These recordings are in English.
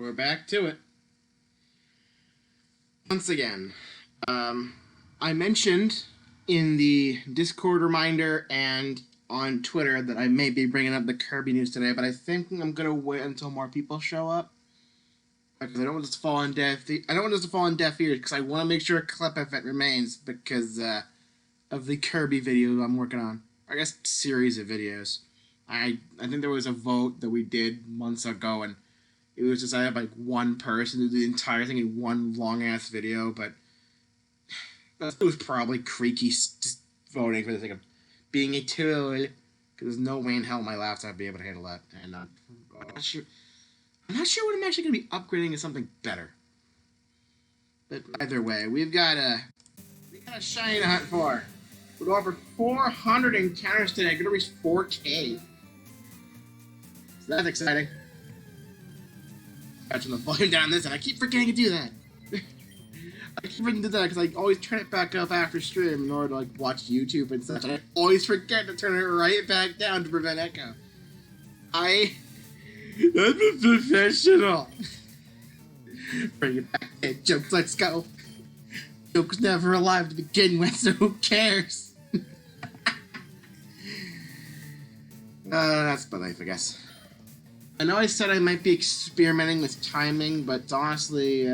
We're back to it. Once again, I mentioned in the Discord reminder and on Twitter that I may be bringing up the Kirby news today, but I think I'm going to wait until more people show up. Because I don't want this to fall on deaf ears, because I want to make sure a clip of it remains because of the Kirby video I'm working on. I guess series of videos. I think there was a vote that we did months ago, and it was decided by one person to do the entire thing in one long-ass video, but it was probably creaky just voting for the sake of being a tool, because there's no way in hell my laptop would be able to handle that, and I'm not sure what I'm actually going to be upgrading to something better. But either way, we've got a shiny to hunt for. We're going for 400 encounters today. Going to reach 4K. So that's exciting. Touching the volume down on this, and I keep forgetting to do that. I keep forgetting to do that because I always turn it back up after stream in order to watch YouTube and such. And I always forget to turn it right back down to prevent echo. I'm a professional. Bring it back, hey, jokes. Let's go. Joke's never alive to begin with, so who cares? That's my life, I guess. I know I said I might be experimenting with timing, but honestly,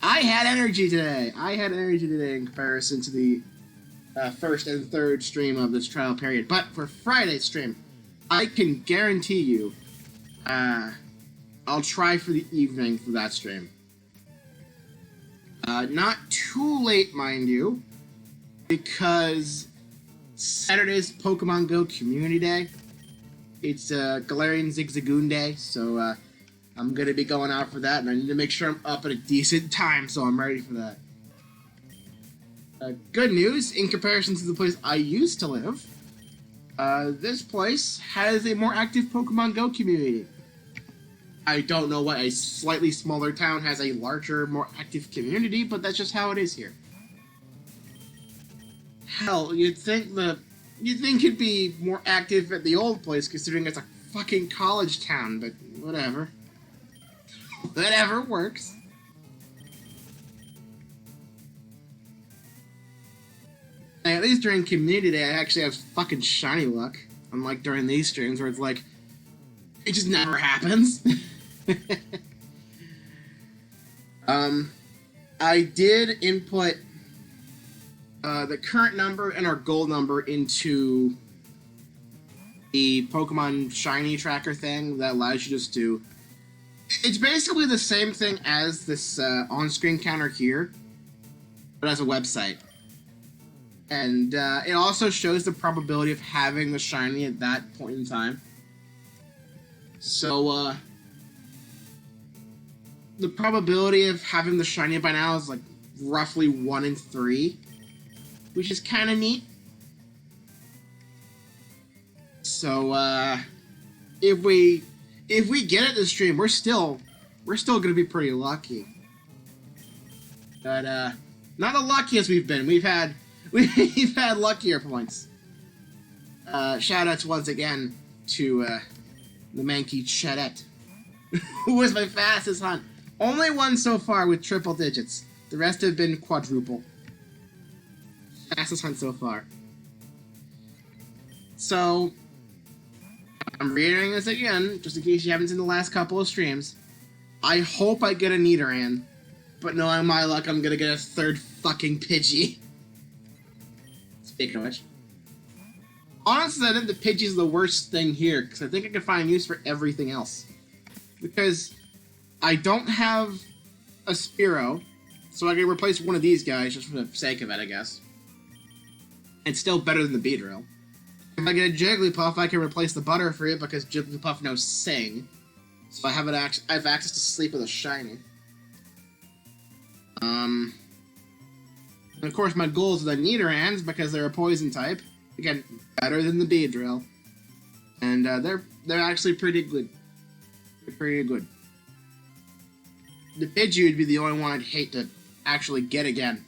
I had energy today. In comparison to the first and third stream of this trial period. But for Friday's stream, I can guarantee you, I'll try for the evening for that stream. Not too late, mind you, because Saturday's Pokemon Go Community Day. It's Galarian Zigzagoon Day, so I'm going to be going out for that, and I need to make sure I'm up at a decent time, so I'm ready for that. Good news, in comparison to the place I used to live, this place has a more active Pokemon Go community. I don't know why a slightly smaller town has a larger, more active community, but that's just how it is here. Hell, you'd think it'd be more active at the old place, considering it's a fucking college town, but whatever. Whatever works. At least during Community Day, I actually have fucking shiny luck. Unlike during these streams, where it's like, it just never happens. I did input the current number and our gold number into the Pokemon Shiny Tracker thing that allows you just to... It's basically the same thing as this on-screen counter here, but as a website. And it also shows the probability of having the Shiny at that point in time. So, the probability of having the Shiny by now is roughly 1 in 3. Which is kind of neat. So, if we get it this stream, we're still gonna be pretty lucky. But not the luckiest we've been. We've had luckier points. Shout outs once again to the manky Chadette, who was my fastest hunt. Only one so far with triple digits. The rest have been quadruple. Fastest hunt so far. So, I'm reiterating this again, just in case you haven't seen the last couple of streams. I hope I get a Nidoran, but knowing my luck, I'm gonna get a third fucking Pidgey. Speaking of which. Honestly, I think the Pidgey's the worst thing here, because I think I can find use for everything else. Because I don't have a Spearow, so I can replace one of these guys just for the sake of it, I guess. It's still better than the Beedrill. If I get a Jigglypuff, I can replace the Butterfree because Jigglypuff knows Sing. So I have access to Sleep with a Shiny. And of course my goals are the Nidorans because they're a Poison type. Again, better than the Beedrill. And they're actually pretty good. They're pretty good. The Pidgey would be the only one I'd hate to actually get again.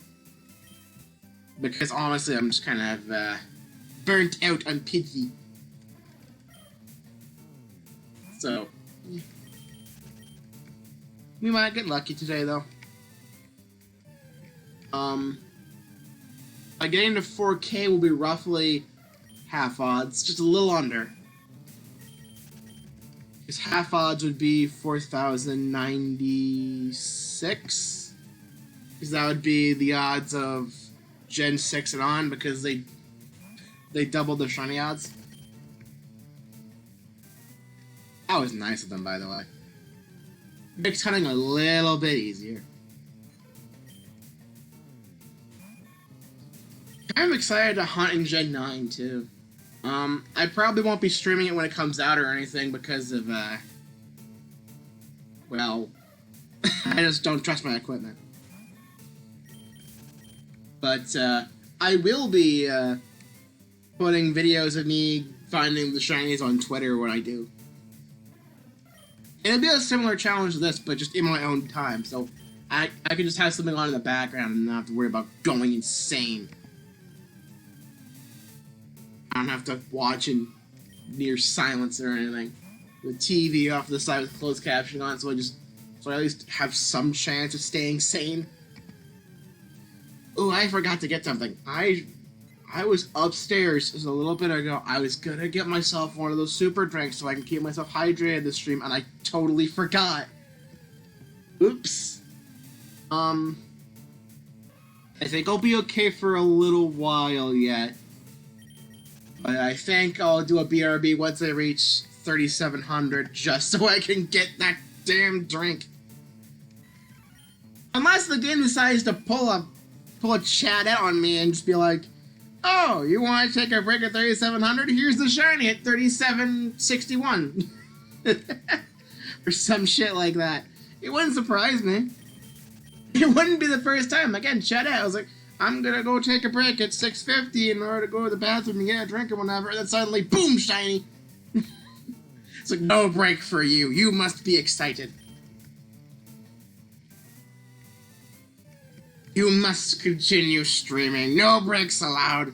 Because honestly, I'm just kind of burnt out on Pidgey. So, We might get lucky today, though. Getting to 4K will be roughly half odds, just a little under. Because half odds would be 4,096. Because that would be the odds of Gen 6 and on, because they doubled their shiny odds. That was nice of them, by the way. Makes hunting a little bit easier. I'm excited to hunt in Gen 9, too. I probably won't be streaming it when it comes out or anything because of, well, I just don't trust my equipment. But, I will be, putting videos of me finding the shinies on Twitter when I do. It'll be a similar challenge to this, but just in my own time, so I can just have something on in the background and not have to worry about going insane. I don't have to watch in near silence or anything. The TV off to the side with closed captioning on, so I at least have some chance of staying sane. Oh, I forgot to get something. I was upstairs just a little bit ago. I was gonna get myself one of those super drinks so I can keep myself hydrated this stream, and I totally forgot. Oops. I think I'll be okay for a little while yet. But I think I'll do a BRB once I reach 3,700 just so I can get that damn drink. Unless the game decides to pull a chat out on me and just be like, oh, you want to take a break at 3,700? Here's the shiny at 3,761. Or some shit like that. It wouldn't surprise me. It wouldn't be the first time. Again, chat out. I was like, I'm gonna go take a break at 6:50 in order to go to the bathroom and get a drink or whatever, and then suddenly, boom, shiny! It's like, no break for you. You must be excited. You must continue streaming. No breaks allowed.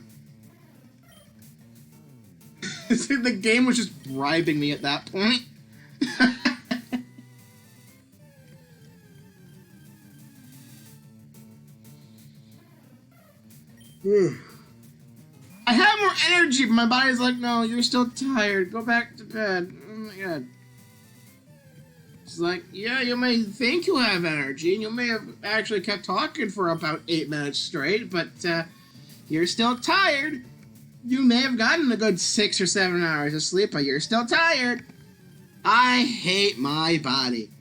The game was just bribing me at that point. I have more energy, but my body's like, no, you're still tired. Go back to bed. Oh my god. It's like, yeah, you may think you have energy, and you may have actually kept talking for about 8 minutes straight, but you're still tired. You may have gotten a good 6 or 7 hours of sleep, but you're still tired. I hate my body.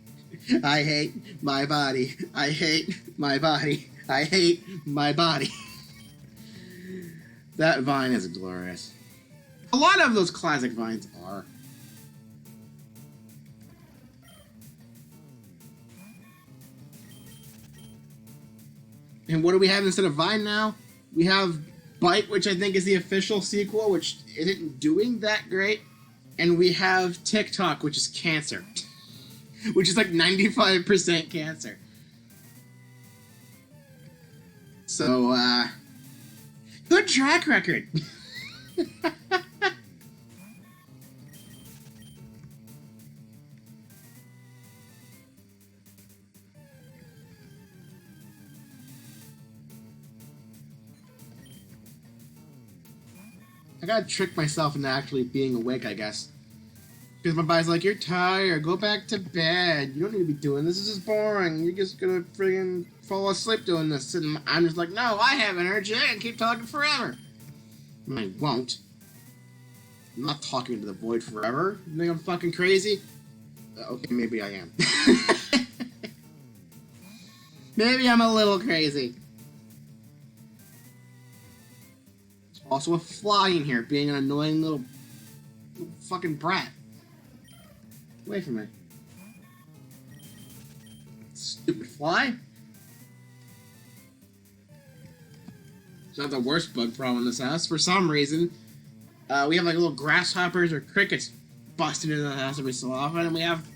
I hate my body. I hate my body. I hate my body. That vine is glorious. A lot of those classic vines are. And what do we have instead of Vine now? We have Bite, which I think is the official sequel, which isn't doing that great. And we have TikTok, which is cancer. Which is like 95% cancer. So, good track record. I gotta trick myself into actually being awake, I guess. Because my body's like, you're tired, go back to bed. You don't need to be doing this. This is boring. You're just gonna friggin' fall asleep doing this. And I'm just like, no, I have energy. I can keep talking forever. And I won't. I'm not talking to the void forever. You think I'm fucking crazy? Okay, maybe I am. Maybe I'm a little crazy. There's also a fly in here being an annoying little fucking brat. Away from me. Stupid fly. It's not the worst bug problem in this house. For some reason, we have like little grasshoppers or crickets busting into the house every so often, and we have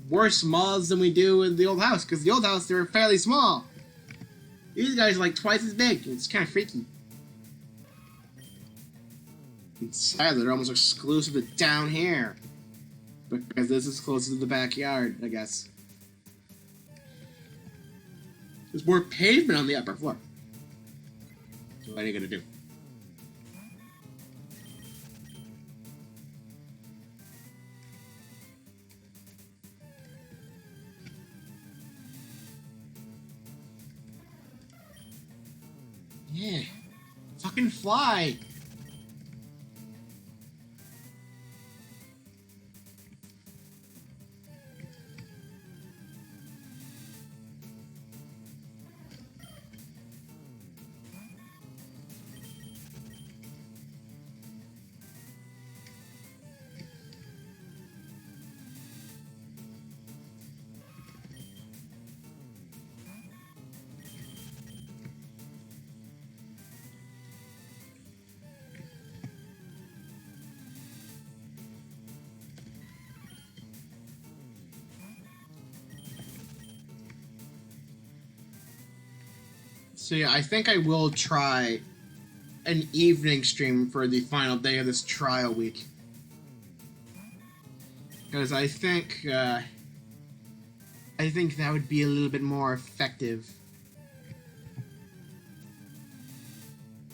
worse moths than we do in the old house, because the old house, they were fairly small. These guys are like twice as big. It's kind of freaky. And sadly, they're almost exclusive to down here. Because this is closer to the backyard, I guess. There's more pavement on the upper floor. So what are you gonna do? Yeah. Fucking fly. So yeah, I think I will try an evening stream for the final day of this trial week. Because I think that would be a little bit more effective.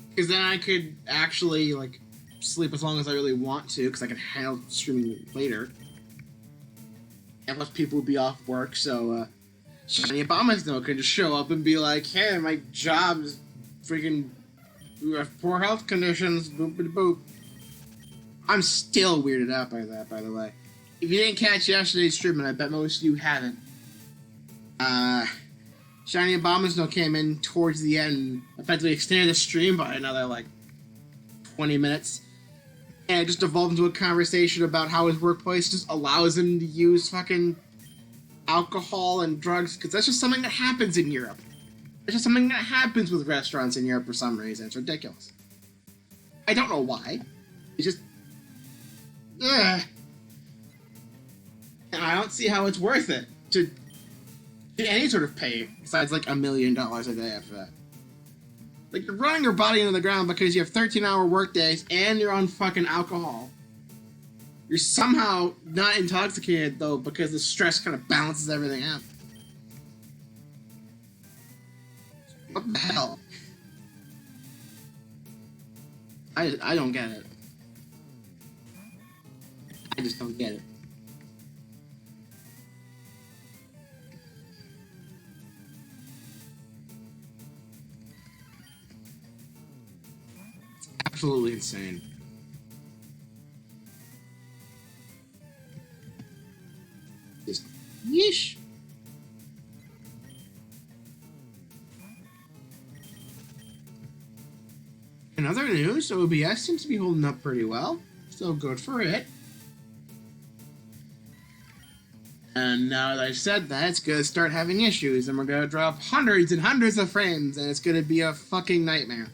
Because then I could actually, like, sleep as long as I really want to, because I can handle streaming later. And plus people would be off work, so, Shiny Obama's though could just show up and be like, hey, my job's freaking poor health conditions, boop boop. I'm still weirded out by that, by the way. If you didn't catch yesterday's stream, and I bet most of you haven't, Shiny Obama's though came in towards the end, effectively extended the stream by another like 20 minutes. And it just evolved into a conversation about how his workplace just allows him to use fucking alcohol and drugs, because that's just something that happens in Europe. It's just something that happens with restaurants in Europe for some reason. It's ridiculous. I don't know why. It's just... Ugh. And I don't see how it's worth it to get any sort of pay besides like $1 million a day after that. Like, you're running your body into the ground because you have 13-hour work days and you're on fucking alcohol. You're somehow not intoxicated, though, because the stress kind of balances everything out. What the hell? I don't get it. I just don't get it. It's absolutely insane. Just yeesh. In other news, OBS seems to be holding up pretty well, so good for it. And now that I've said that, it's gonna start having issues, and we're gonna drop hundreds and hundreds of frames, and it's gonna be a fucking nightmare.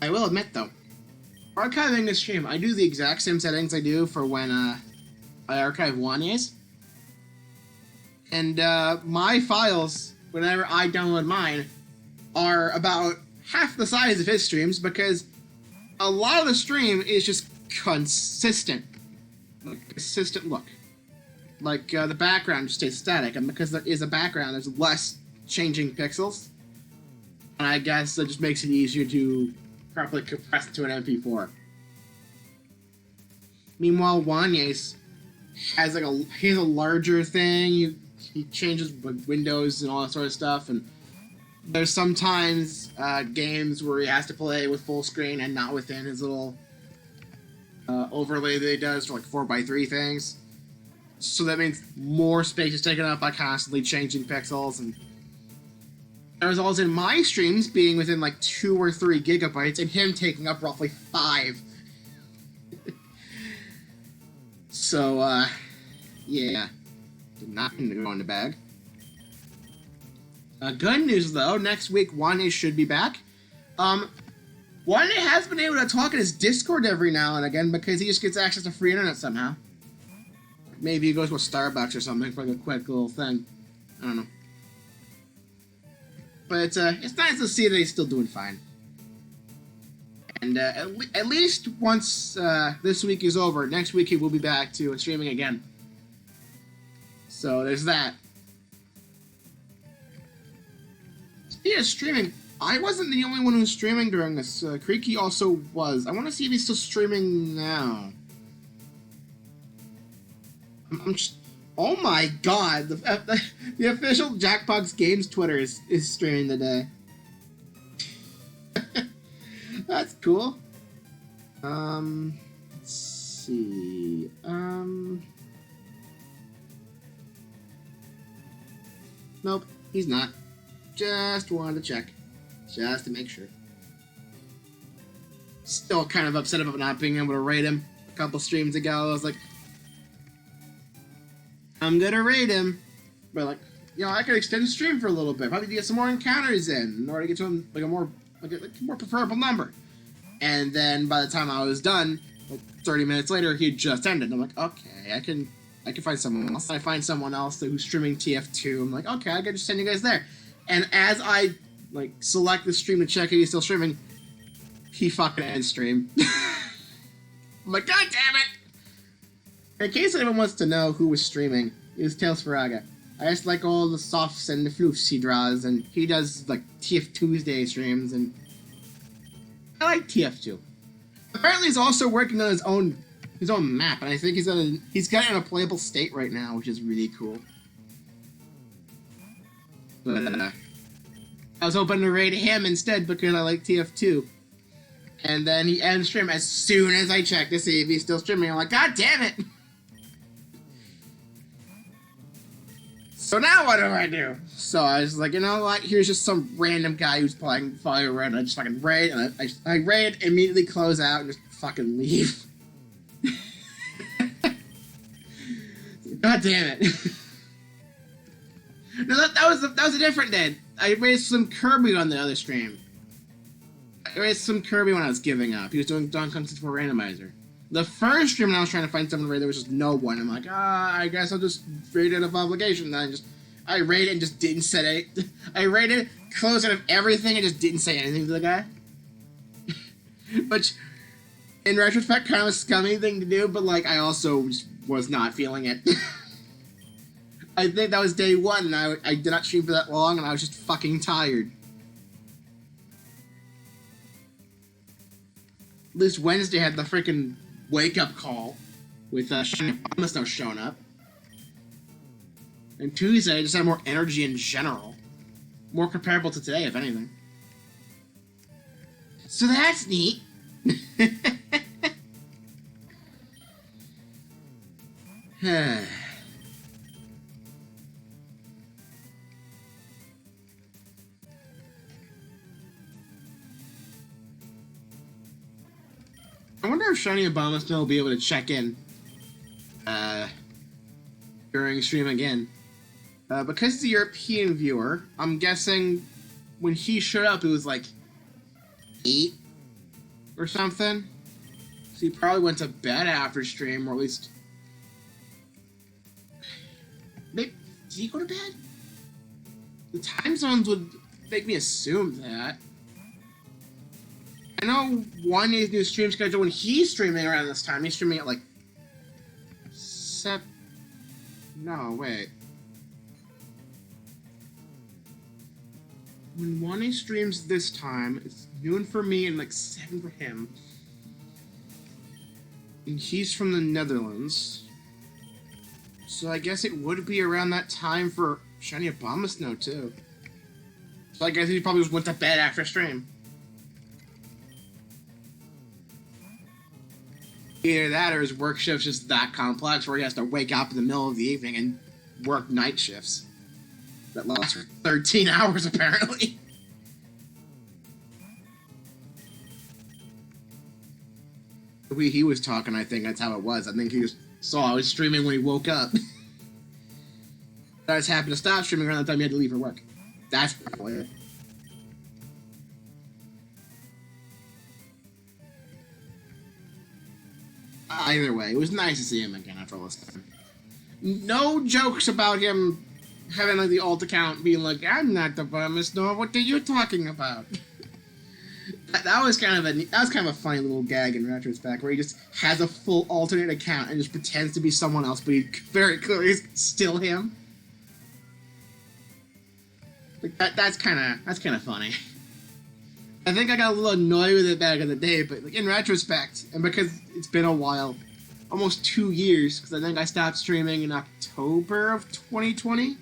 I will admit, though, archiving this stream, I do the exact same settings I do for when, I archive Wanya's. And, my files, whenever I download mine, are about half the size of his streams, because a lot of the stream is just consistent. Like, consistent look. Like, the background just stays static, and because there is a background, there's less changing pixels. And I guess that just makes it easier to properly compress it to an MP4. Meanwhile, Wanya's has like he has a larger thing. He changes windows and all that sort of stuff, and there's sometimes games where he has to play with full screen and not within his little overlay that he does for like 4x3 things. So that means more space is taken up by constantly changing pixels, and that results in my streams being within like 2 or 3 gigabytes and him taking up roughly 5. So, yeah. Did not mean to go in the bag. Good news, though. Next week, Wanye should be back. Wanye has been able to talk in his Discord every now and again because he just gets access to free internet somehow. Maybe he goes to a Starbucks or something for like a quick little thing. I don't know. But it's nice to see that he's still doing fine. And at least once this week is over, next week he will be back to streaming again. So there's that. Yeah, streaming. I wasn't the only one who was streaming during this. Creaky also was. I want to see if he's still streaming now. I'm just... Oh my god! The official Jackbox Games Twitter is streaming today. That's cool. Let's see. Nope, he's not. Just wanted to check. Just to make sure. Still kind of upset about not being able to raid him. A couple streams ago, I was like, I'm gonna raid him. But like, you know, I could extend the stream for a little bit. Probably get some more encounters in order to get to him like a more preferable number. And then by the time I was done, like 30 minutes later, he had just ended. I'm like, okay, I can find someone else. I find someone else who's streaming TF2. I'm like, okay, I can just send you guys there. And as I like select the stream to check if he's still streaming, he fucking ends stream. I'm like, god damn it! In case anyone wants to know who was streaming, it was Tails Faraga. I just like all the softs and the floofs he draws, and he does like TF Tuesday streams, and I like TF2. Apparently, he's also working on his own map, and I think he's got it in a playable state right now, which is really cool. But I was hoping to raid him instead because I like TF2. And then he ends stream as soon as I check to see if he's still streaming. I'm like, god damn it! So now what do I do? So I was like, you know what? Here's just some random guy who's playing FireRed. I just fucking raid, and I raid, immediately close out, and just fucking leave. God damn it! No, that was a different day. I raised some Kirby on the other stream. I raised some Kirby when I was giving up. He was doing Donkey Kong 64 Randomizer. The first stream when I was trying to find someone to raid, there was just no one. I'm like, I guess I'll just raid out of obligation. Then I raided and just didn't say it. I raided, closed out of everything, and just didn't say anything to the guy. Which, in retrospect, kind of a scummy thing to do, but like, I also just was not feeling it. I think that was day one, and I did not stream for that long, and I was just fucking tired. At least Wednesday had the freaking wake-up call with Shiny Bombus now showing up. And Tuesday, I just had more energy in general. More comparable to today, if anything. So that's neat. I wonder if Shiny Obama still will be able to check in during stream again. Because it's a European viewer, I'm guessing when he showed up it was like 8 or something. So he probably went to bed after stream, or at least... Maybe, did he go to bed? The time zones would make me assume that. I know one is new stream schedule when he's streaming around this time. He's streaming at like 7. No, wait. When Wani streams this time, it's noon for me and like 7 for him. And he's from the Netherlands. So I guess it would be around that time for Shiny Obama Snow too. So I guess he probably just went to bed after stream. Either that or his work shift's just that complex where he has to wake up in the middle of the evening and work night shifts. That lasts for 13 hours, apparently. The way he was talking, I think that's how it was. I think he just saw I was streaming when he woke up. I just happened to stop streaming around the time he had to leave for work. That's probably it. Either way, it was nice to see him again after all this time. No jokes about him having like the alt account being like, I'm not the Burmese, nor what are you talking about? that was kind of a funny little gag in retrospect, where he just has a full alternate account and just pretends to be someone else, but he very clearly is still him. Like that's kind of funny. I think I got a little annoyed with it back in the day, but like in retrospect, and because it's been a while, almost 2 years, because I think I stopped streaming in October of 2020.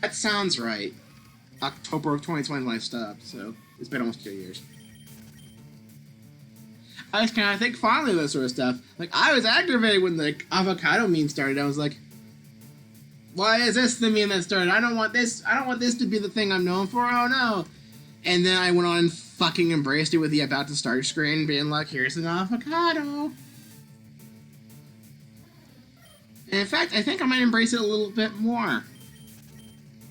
That sounds right. October of 2020 when I stopped, so it's been almost 2 years. I just kind of think fondly of this sort of stuff. Like, I was aggravated when the avocado meme started. I was like, why is this the meme that started? I don't want this to be the thing I'm known for. Oh no. And then I went on and fucking embraced it with the about to start screen, being like, here's an avocado. And in fact, I think I might embrace it a little bit more.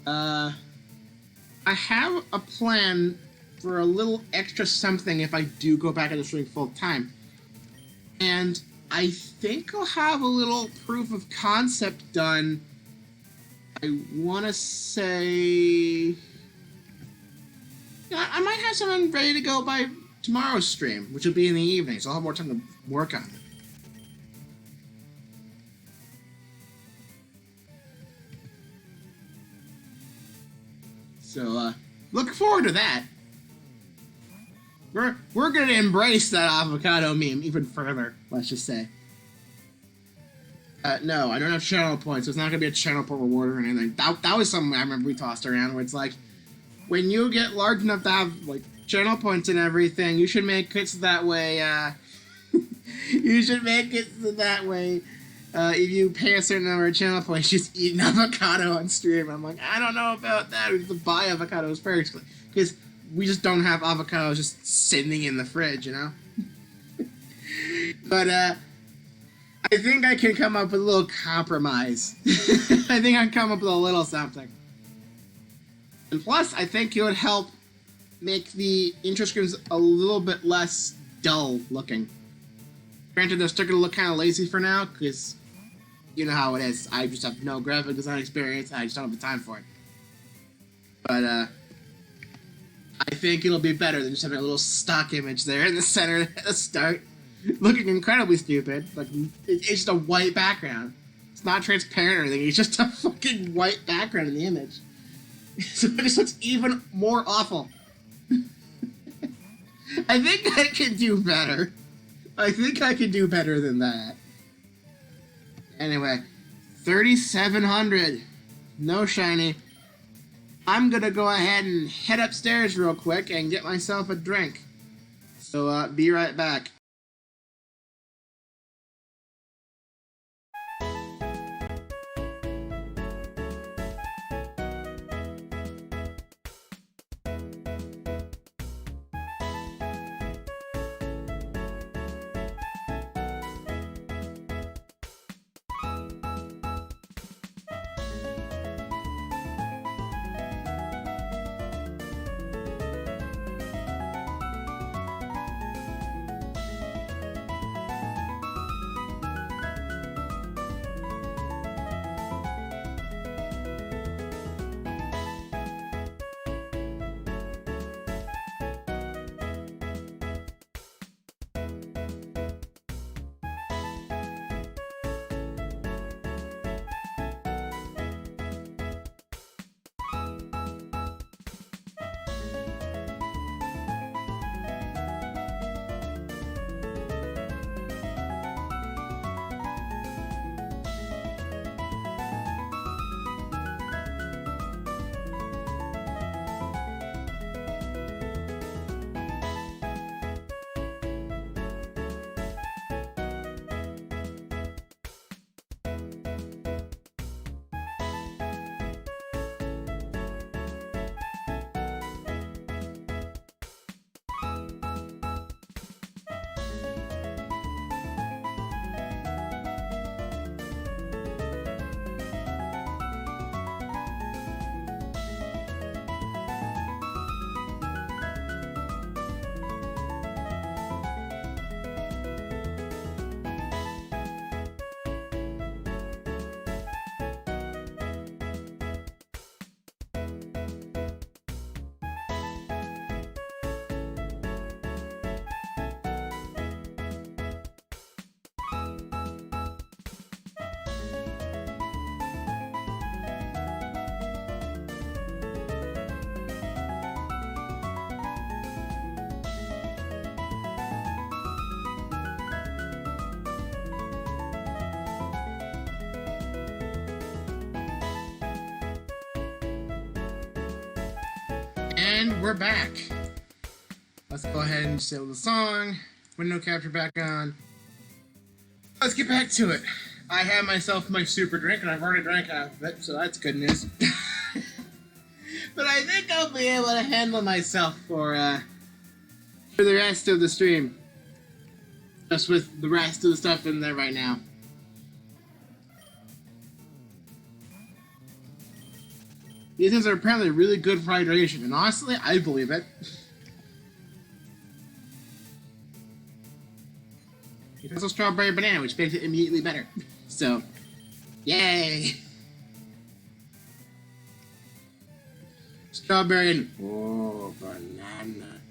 I have a plan for a little extra something if I do go back into streaming full time. And I think I'll have a little proof of concept done. I want to say... I might have something ready to go by tomorrow's stream, which will be in the evening, so I'll have more time to work on it. So, look forward to that. We're gonna embrace that avocado meme even further, let's just say. No, I don't have channel points, so it's not gonna be a channel point reward or anything. That was something I remember we tossed around, where it's like, when you get large enough to have, like, channel points and everything, you should make it so that way, if you pay a certain number of channel points, just eat an avocado on stream. I'm like, I don't know about that. We have to buy avocados first, because we just don't have avocados just sitting in the fridge, you know? But, I think I can come up with a little compromise. I think I can come up with a little something. And plus, I think it would help make the intro screens a little bit less dull looking. Granted, they're still going to look kind of lazy for now, because you know how it is. I just have no graphic design experience, and I just don't have the time for it. But, I think it'll be better than just having a little stock image there in the center at the start, looking incredibly stupid. Like, it's just a white background. It's not transparent or anything, it's just a fucking white background in the image. So it just looks even more awful. I think I can do better. I think I can do better than that. Anyway, 3,700. No shiny. I'm gonna go ahead and head upstairs real quick and get myself a drink. So, be right back. And we're back. Let's go ahead and save the song. Window capture back on. Let's get back to it. I have myself my super drink, and I've already drank half of it, so that's good news. But I think I'll be able to handle myself for the rest of the stream. Just with the rest of the stuff in there right now. These things are apparently really good for hydration, and honestly, I believe it. It's also strawberry banana, which makes it immediately better. So, yay! Strawberry and oh, banana.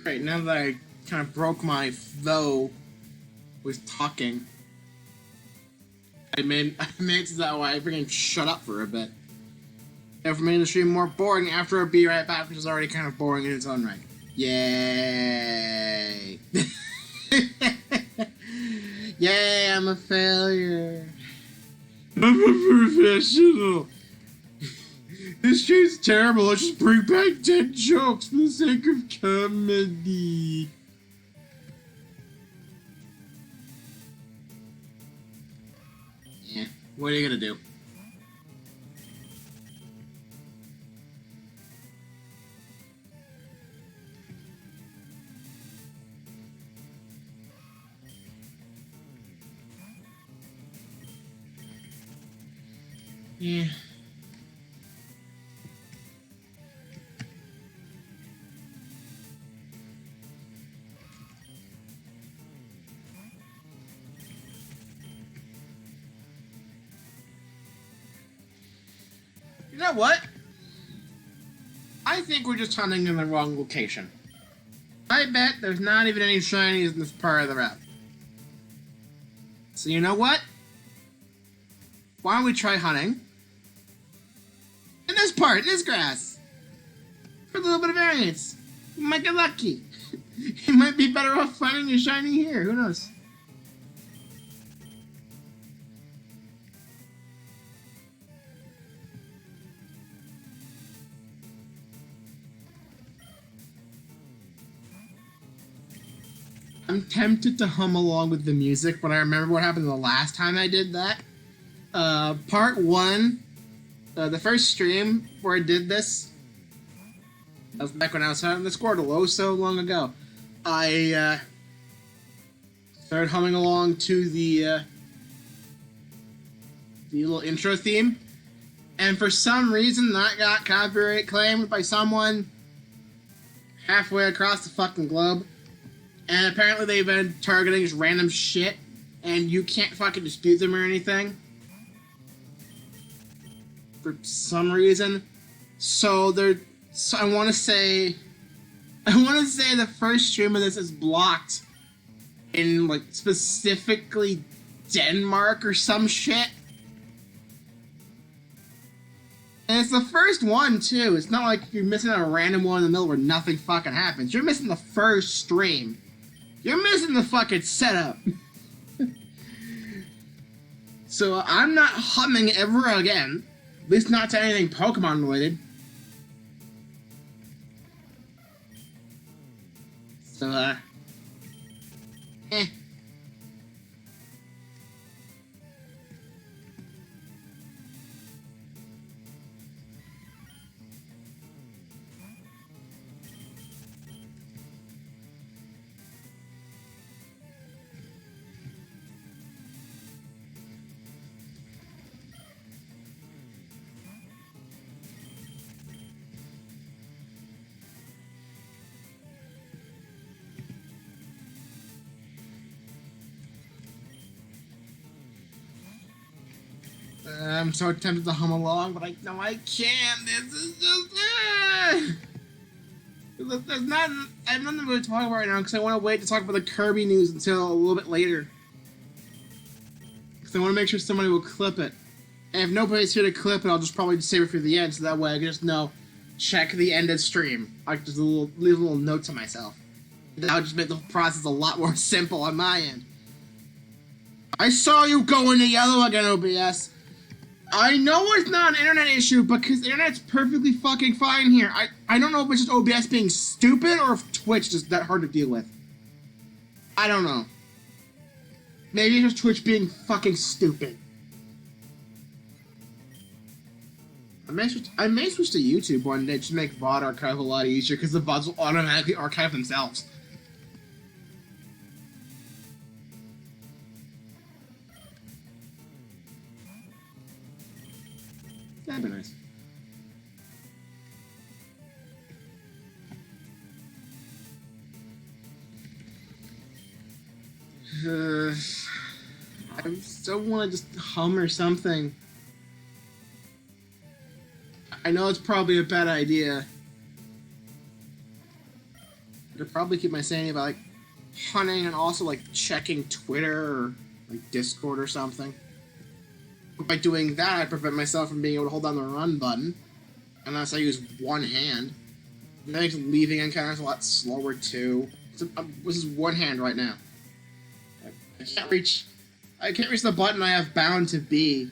Right, now that I kind of broke my flow with talking, I made it so that way I freaking shut up for a bit. If making the stream more boring after a Be Right Back, which is already kind of boring in its own right. Yay! Yay, I'm a failure. I'm a professional. This stream's terrible. Let's just bring back dead jokes for the sake of comedy. Yeah, what are you gonna do? Yeah. You know what? I think we're just hunting in the wrong location. I bet there's not even any shinies in this part of the map. So you know what? Why don't we try hunting in this part, in this grass, for a little bit of variance. You might get lucky. You might be better off finding a shiny here. Who knows? I'm tempted to hum along with the music, but I remember what happened the last time I did that. Part 1, the first stream where I did this, that was back when I was on the Squirtle, so long ago. I started humming along to the little intro theme, and for some reason that got copyright claimed by someone halfway across the fucking globe. And apparently they've been targeting just random shit, and you can't fucking dispute them or anything. For some reason. So I want to say the first stream of this is blocked in, like, specifically Denmark or some shit. And it's the first one, too. It's not like you're missing a random one in the middle where nothing fucking happens. You're missing the first stream. You're missing the fucking setup. So I'm not humming ever again. At least not to anything Pokemon related. So, eh. I'm so tempted to hum along, but I know I can't. This is just... There's not, I have nothing to really talk about right now because I want to wait to talk about the Kirby news until a little bit later. Because I want to make sure somebody will clip it. And if nobody's here to clip it, I'll just probably save it for the end so that way I can just know, check the end of stream. I can just leave a little note to myself. That would just make the process a lot more simple on my end. I saw you go into yellow again, OBS. I know it's not an internet issue because the internet's perfectly fucking fine here. I don't know if it's just OBS being stupid or if Twitch is that hard to deal with. I don't know. Maybe it's just Twitch being fucking stupid. I may switch to YouTube one day to make VOD archive a lot easier because the VODs will automatically archive themselves. That'd be nice. I still want to just hum or something. I know it's probably a bad idea. I could probably keep my sanity about like hunting and also like checking Twitter or like Discord or something. By doing that, I prevent myself from being able to hold down the run button unless I use one hand. And that makes leaving encounters a lot slower too. This is one hand right now. I can't reach the button I have bound to B.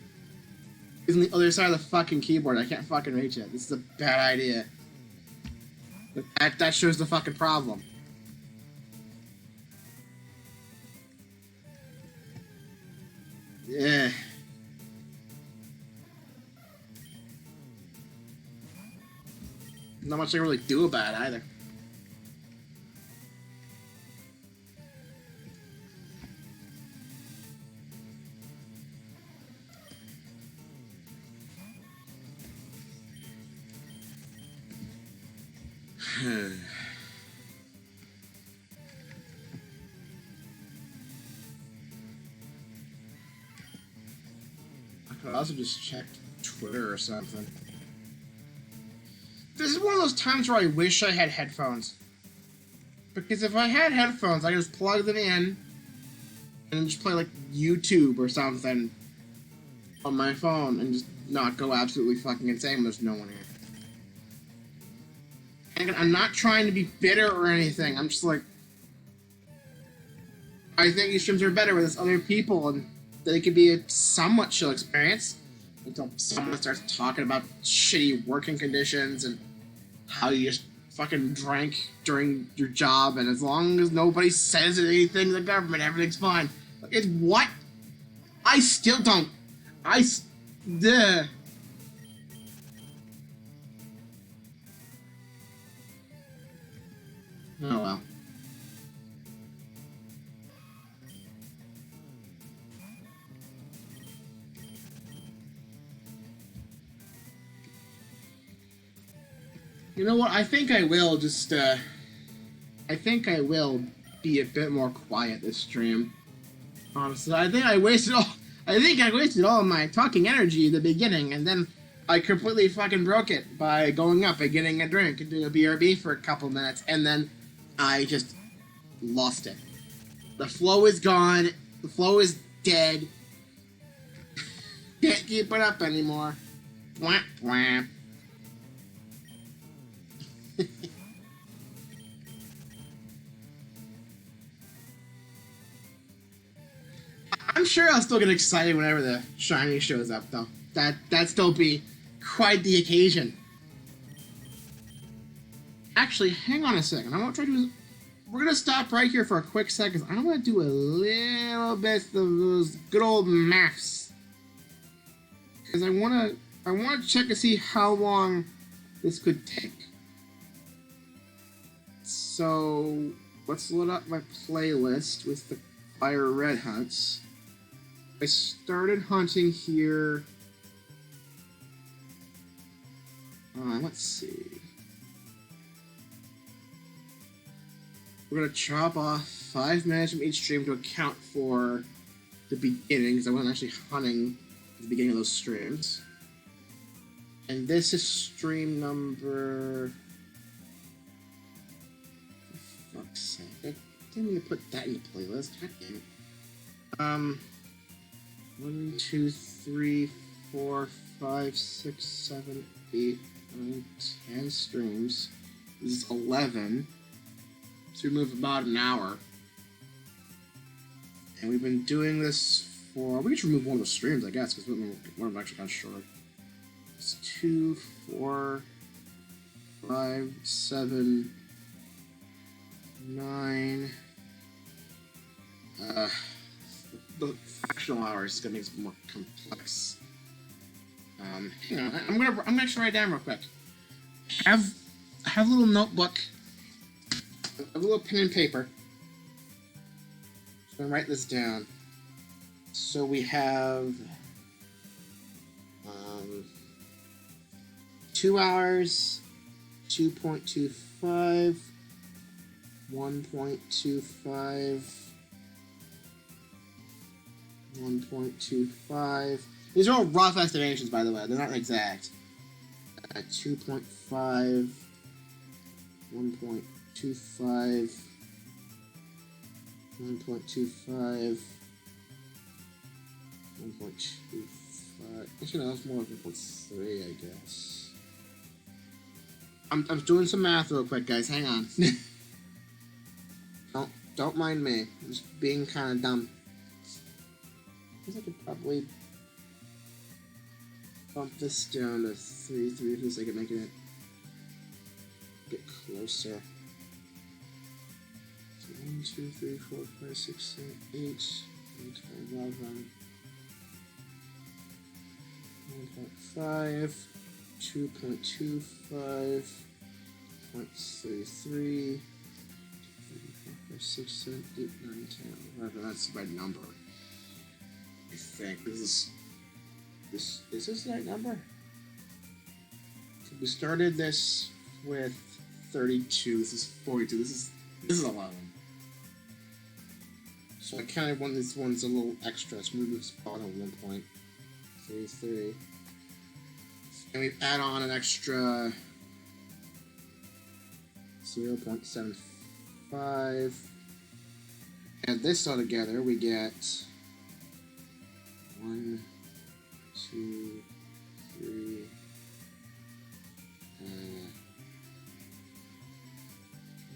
It's on the other side of the fucking keyboard. I can't fucking reach it. This is a bad idea. But that shows the fucking problem. Yeah. Not much I can really do about it either. I could also just check Twitter or something. This is one of those times where I wish I had headphones. Because if I had headphones, I could just plug them in and just play like YouTube or something on my phone and just not go absolutely fucking insane when there's no one here. And I'm not trying to be bitter or anything. I'm just like, I think these streams are better with other people and they could be a somewhat chill experience until someone starts talking about shitty working conditions and how you just fucking drank during your job, and as long as nobody says anything to the government, everything's fine. It's what? I still don't. Duh. Oh well. You know what? I think I will just, I think I will be a bit more quiet this stream. Honestly, I think I wasted all of my talking energy at the beginning, and then I completely fucking broke it by going up and getting a drink and doing a BRB for a couple minutes, and then I just lost it. The flow is gone. The flow is dead. Can't keep it up anymore. Whap, whap. I'm sure I'll still get excited whenever the shiny shows up, though. That'd still be quite the occasion. Actually, hang on a second. We're gonna stop right here for a quick second. I want to do a little bit of those good old maths, because I want to check to see how long this could take. So let's load up my playlist with the FireRed hunts. I started hunting here. Let's see. We're gonna chop off 5 minutes from each stream to account for the beginning, because I wasn't actually hunting at the beginning of those streams. And this is stream number fuck's sake. I didn't mean to put that in the playlist. God damn it. 1, 2, 3, 4, 5, 6, 7, 8, 9, 10 streams. This is 11. So we move about an hour. And we've been doing this for... We could remove one of the streams, I guess, because one of them actually kind of short. It's 2, 4, 5, 7, 9... the fractional hours is gonna make it more complex. Hang on, I'm gonna actually write down real quick. I have a little notebook, a little pen and paper. So I'm gonna write this down. So we have 2 hours, 2.25, 1.25. 1.25. These are all rough estimations, by the way. They're not exact. 2.5, 1.25, 1.25, 1.25. Actually, no, that's more like 1.3, I guess. I'm doing some math real quick, guys. Hang on. Don't mind me. I'm just being kind of dumb. I guess I could probably bump this down to 3 for the sake of making it get closer. So 1, 2, 3, 4, 5, 6, 7, 8, 9, 10, 11, 1.5, 2.25, 0.33, 4, 5, 6, 7, 8, 9, 10, 11. That's the right number. I think is this the right number? So we started this with 32. This is 42. This is 11. So I kind of want this one's a little extra. So we move this bottom 1.33, and we add on an extra 0.75. Add this all together, we get 1, 2, 3,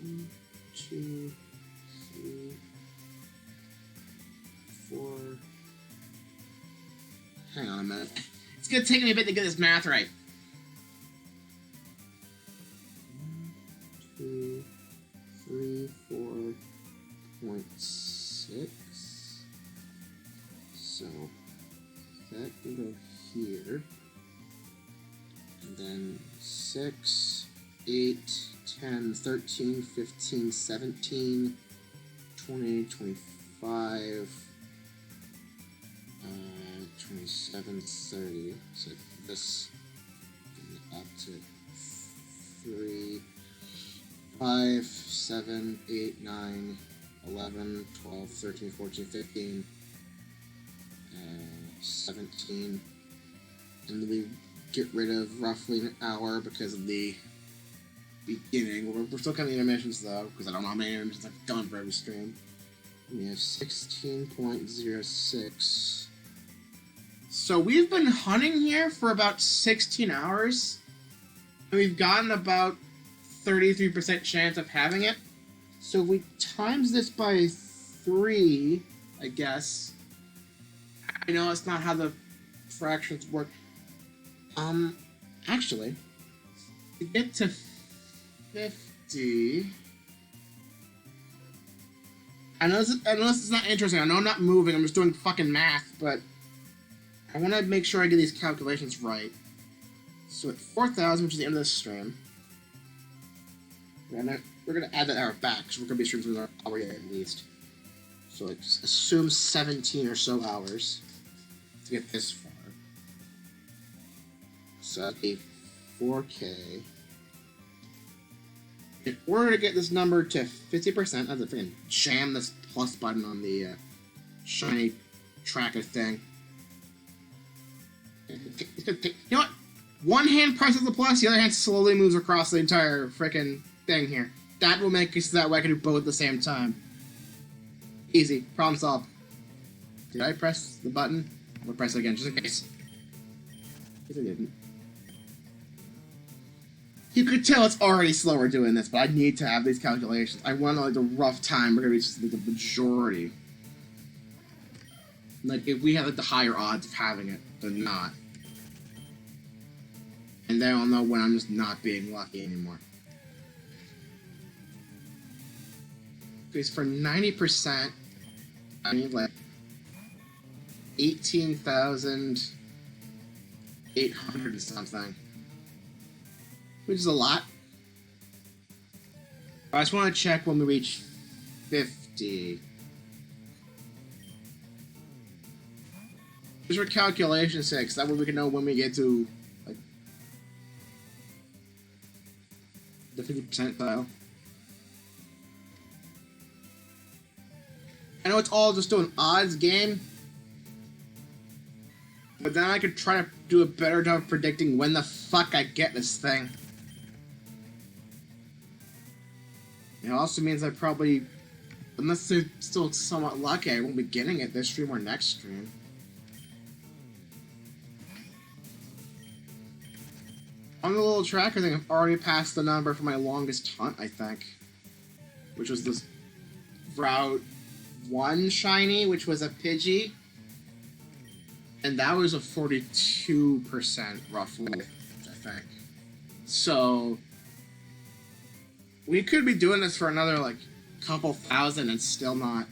1, 2, 3, 4. Hang on a minute. It's gonna take me a bit to get this math right. 1, 2, 3, 4.6. So that can go here, and then 6, 8, 10, 13, 15, 17, 20, 25, 27, 30. So this up to 3, 5, 7, 8, 9, 11, 12, 13, 14, 15, 17, and then we get rid of roughly an hour because of the beginning. We're still counting the intermissions though, because I don't know how many intermissions I've done for every stream. We have 16.06. So we've been hunting here for about 16 hours, and we've gotten about 33% chance of having it. So if we times this by 3, I guess. I know it's not how the fractions work. Actually, to get to 50... I know this is not interesting. I know I'm not moving. I'm just doing fucking math, but I want to make sure I get these calculations right. So at 4,000, which is the end of this stream, we're gonna add that hour back, because we're gonna be streaming for an hour at least. So let's assume 17 or so hours to get this far. So that'd be 4K. In order to get this number to 50%, I have to freaking jam this plus button on the shiny tracker thing. You know what? One hand presses the plus, the other hand slowly moves across the entire freaking thing here. That will make it so that way I can do both at the same time. Easy. Problem solved. Did I press the button? I'm gonna press it again, just in case. Because I didn't. You could tell it's already slower doing this, but I need to have these calculations. I want to know, like, the rough time we're gonna reach like, the majority. Like, if we have like the higher odds of having it than not. And then I'll know when I'm just not being lucky anymore. Because for 90%, I need like 18,800 and something. Which is a lot. I just want to check when we reach 50. Just for calculation's sake, so that way we can know when we get to like the 50% file. I know it's all just an odds game, but then I could try to do a better job of predicting when the fuck I get this thing. It also means I probably, unless they're still somewhat lucky, I won't be getting it this stream or next stream. On the little tracker thing, I've already passed the number for my longest hunt, I think. Which was this Route 1 shiny, which was a Pidgey. And that was a 42% roughly, I think. So we could be doing this for another like couple thousand and still not.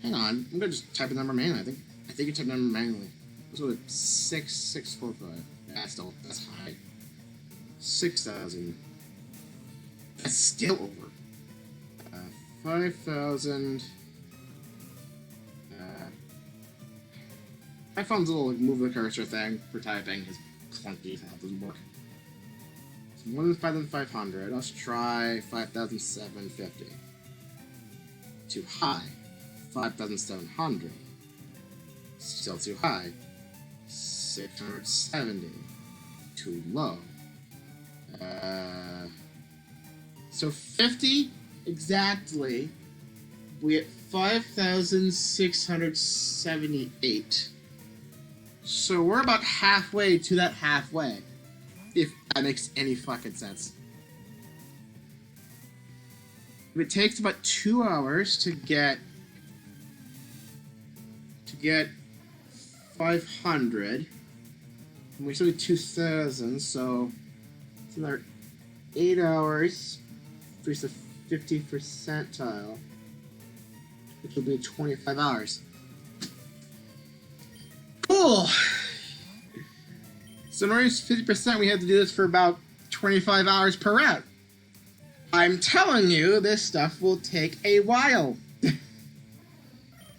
Hang on, I'm gonna just type a number manually. I think you type a number manually. What's it? 6645. Yeah, still that's high. 6,000. That's still over. 5,000. My phone's a little like, move the cursor thing for typing is clunky. That doesn't work. So more than 5,500. Let's try 5,750. Too high. 5,700. Still too high. 670. Too low. So 50 exactly. We get 5,678. So we're about halfway to that halfway. If that makes any fucking sense. If it takes about 2 hours to get 500, and we still need 2,000, so it's another 8 hours to reach the 50th percentile, which will be 25 hours. Cool! So in order to reach 50%, we have to do this for about 25 hours per route. I'm telling you, this stuff will take a while.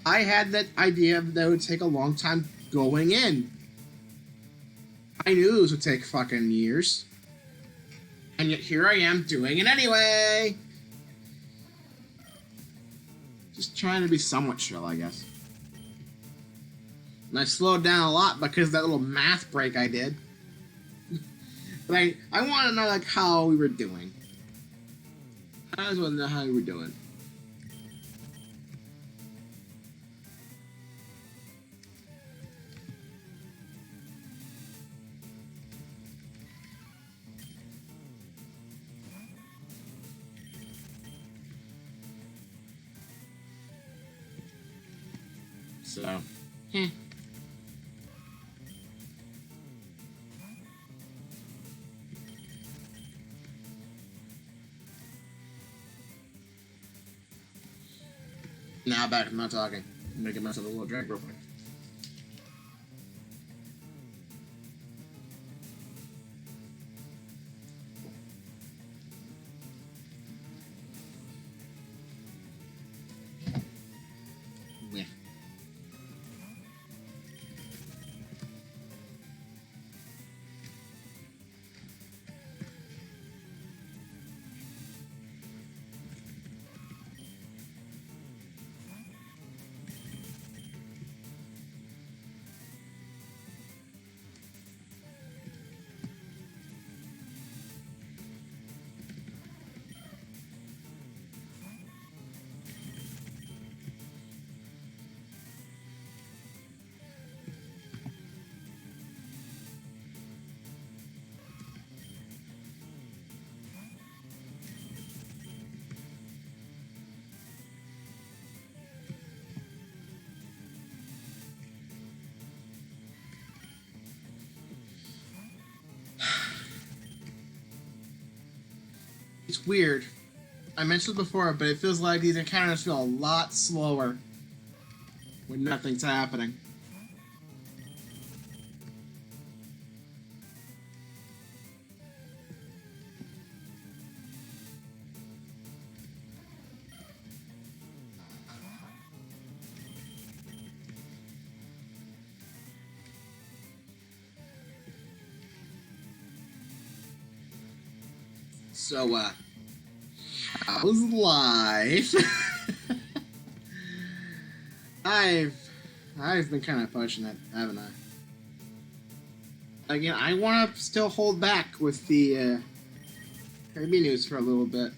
I had that idea that it would take a long time going in. I knew this would take fucking years. And yet here I am doing it anyway! Just trying to be somewhat chill, I guess. And I slowed down a lot because of that little math break I did. But I want to know, like, how we were doing. I just want to know how we were doing. So, Now back, I'm not talking. I'm gonna get myself a little drink real quick. Yeah. It's weird. I mentioned it before, but it feels like these encounters feel a lot slower when nothing's happening. So, how's life? I've been kind of pushing it, haven't I? Again, I want to still hold back with the Kirby news for a little bit.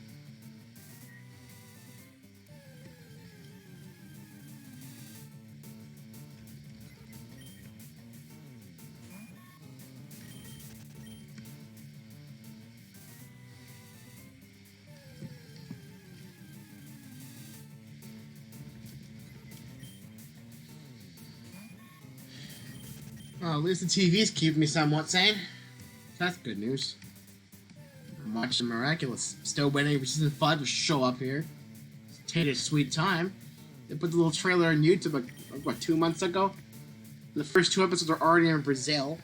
Well, at least the TV's keeping me somewhat sane. That's good news. I'm watching Miraculous. Still waiting for season 5 to show up here. It's taken a sweet time. They put the little trailer on YouTube like, what, 2 months ago? The first 2 episodes are already in Brazil.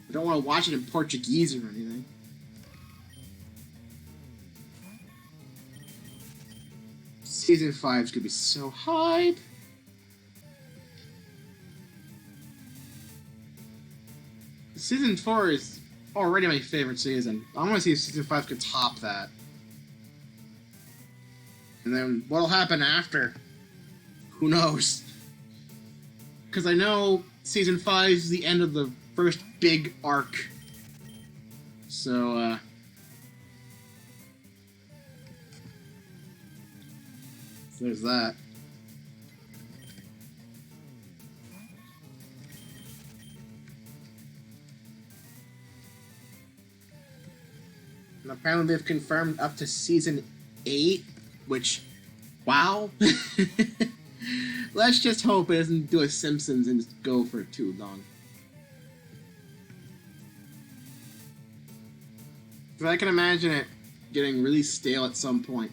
I don't want to watch it in Portuguese or anything. Season 5 is going to be so hype. Season 4 is already my favorite season. I want to see if Season 5 could top that. And then what'll happen after? Who knows? Because I know Season 5 is the end of the first big arc. So, there's that. And apparently they've confirmed up to Season 8, which, wow. Let's just hope it doesn't do a Simpsons and just go for too long. Because I can imagine it getting really stale at some point.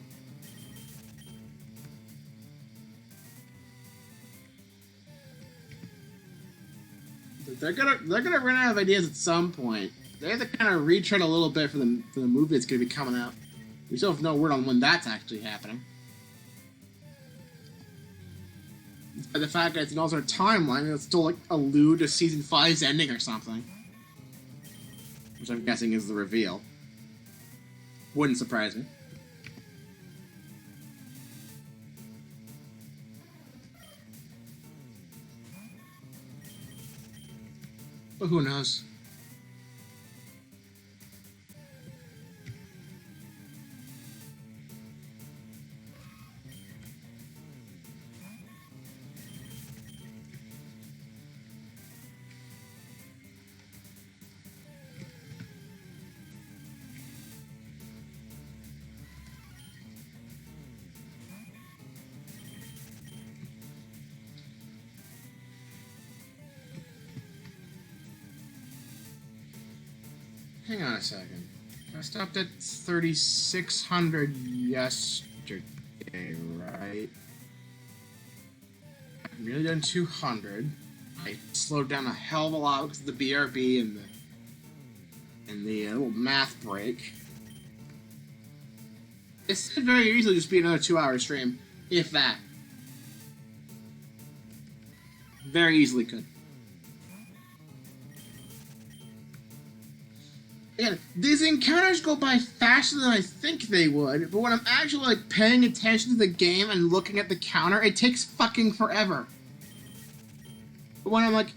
They're gonna run out of ideas at some point. They have to kind of retread a little bit for the movie that's going to be coming out. We still have no word on when that's actually happening. Despite the fact that it's an alternate timeline, it'll still like allude to Season 5's ending or something. Which I'm guessing is the reveal. Wouldn't surprise me. But who knows? Hang on a second. I stopped at 3,600 yesterday, right? I've nearly done 200. I slowed down a hell of a lot because of the BRB and the little math break. This could very easily just be another 2-hour stream, if that. Very easily could. Again, these encounters go by faster than I think they would, but when I'm actually like paying attention to the game and looking at the counter, it takes fucking forever. But when I'm like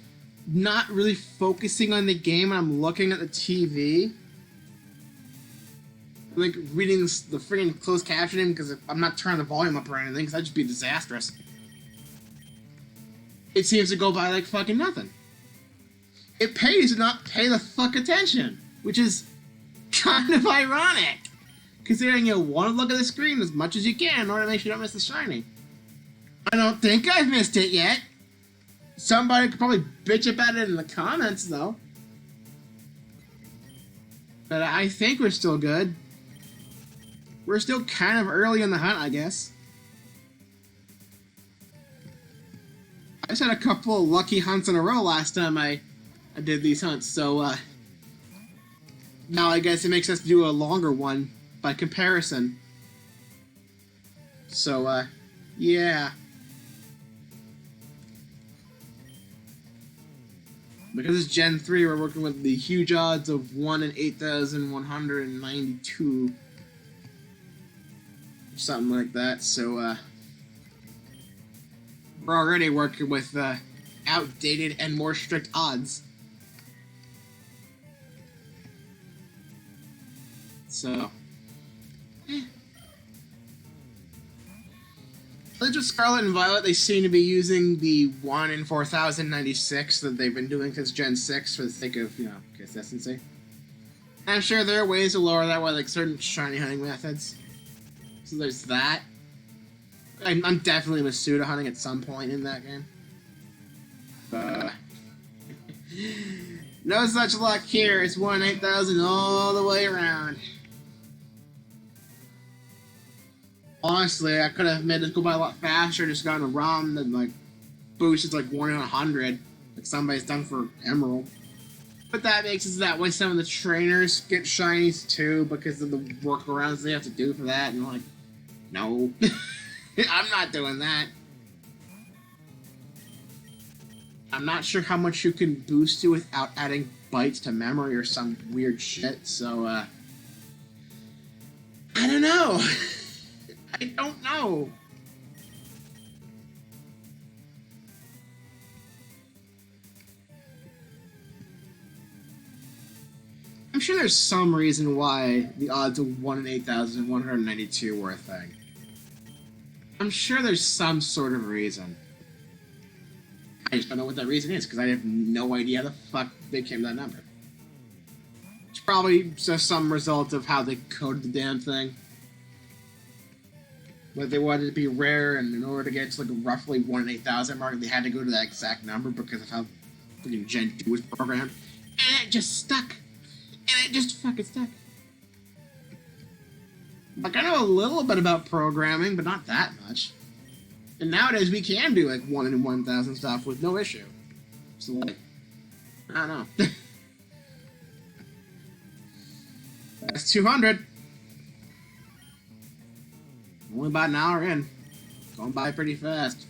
not really focusing on the game and I'm looking at the TV, like reading the freaking closed captioning because I'm not turning the volume up or anything, because that'd just be disastrous. It seems to go by like fucking nothing. It pays to not pay the fuck attention. Which is kind of ironic, considering you want to look at the screen as much as you can in order to make sure you don't miss the shiny. I don't think I've missed it yet. Somebody could probably bitch about it in the comments, though. But I think we're still good. we're still kind of early in the hunt, I guess. I just had a couple of lucky hunts in a row last time I did these hunts, so now I guess it makes sense to do a longer one by comparison. So, yeah. Because it's Gen 3, we're working with the huge odds of 1 in 8,192. Something like that, so, we're already working with, outdated and more strict odds. So, Legend of Scarlet and Violet, they seem to be using the 1 in 4,096 that they've been doing since Gen 6 for the sake of, you know, consistency. And I'm sure there are ways to lower that with, like, certain shiny hunting methods. So there's that. I'm definitely Masuda hunting at some point in that game. No such luck here. It's 1 in 8,000 all the way around. Honestly, I could have made it go by a lot faster, just gotten a ROM that, like, boosted like 1 in 100, like somebody's done for Emerald. But that makes it so that way some of the trainers get shinies too, because of the workarounds they have to do for that, and I'm like, no. I'm not doing that. I'm not sure how much you can boost to without adding bytes to memory or some weird shit, so, I don't know. I don't know. I'm sure there's some reason why the odds of 1 in 8,192 were a thing. I'm sure there's some sort of reason. I just don't know what that reason is, because I have no idea how the fuck they came to that number. It's probably just some result of how they coded the damn thing. But they wanted it to be rare, and in order to get to like a roughly 1 in 8,000 mark, they had to go to that exact number because of how freaking Gen 2 was programmed. And it just stuck. And it just fucking stuck. Like, I know a little bit about programming, but not that much. And nowadays we can do like 1 in 1,000 stuff with no issue. So like, I don't know. That's 200. Only about an hour in. Going by pretty fast.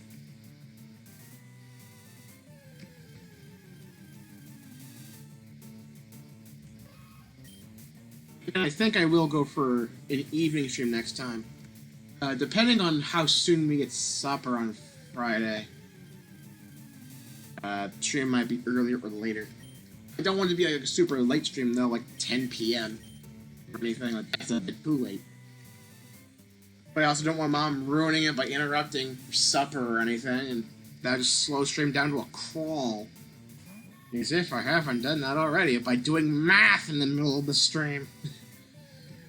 And I think I will go for an evening stream next time. Depending on how soon we get supper on Friday. Stream might be earlier or later. I don't want it to be like a super late stream though, like 10 p.m. or anything like that. That's a bit too late. But I also don't want Mom ruining it by interrupting supper or anything, and that just slow stream down to a crawl. As if I haven't done that already by doing math in the middle of the stream.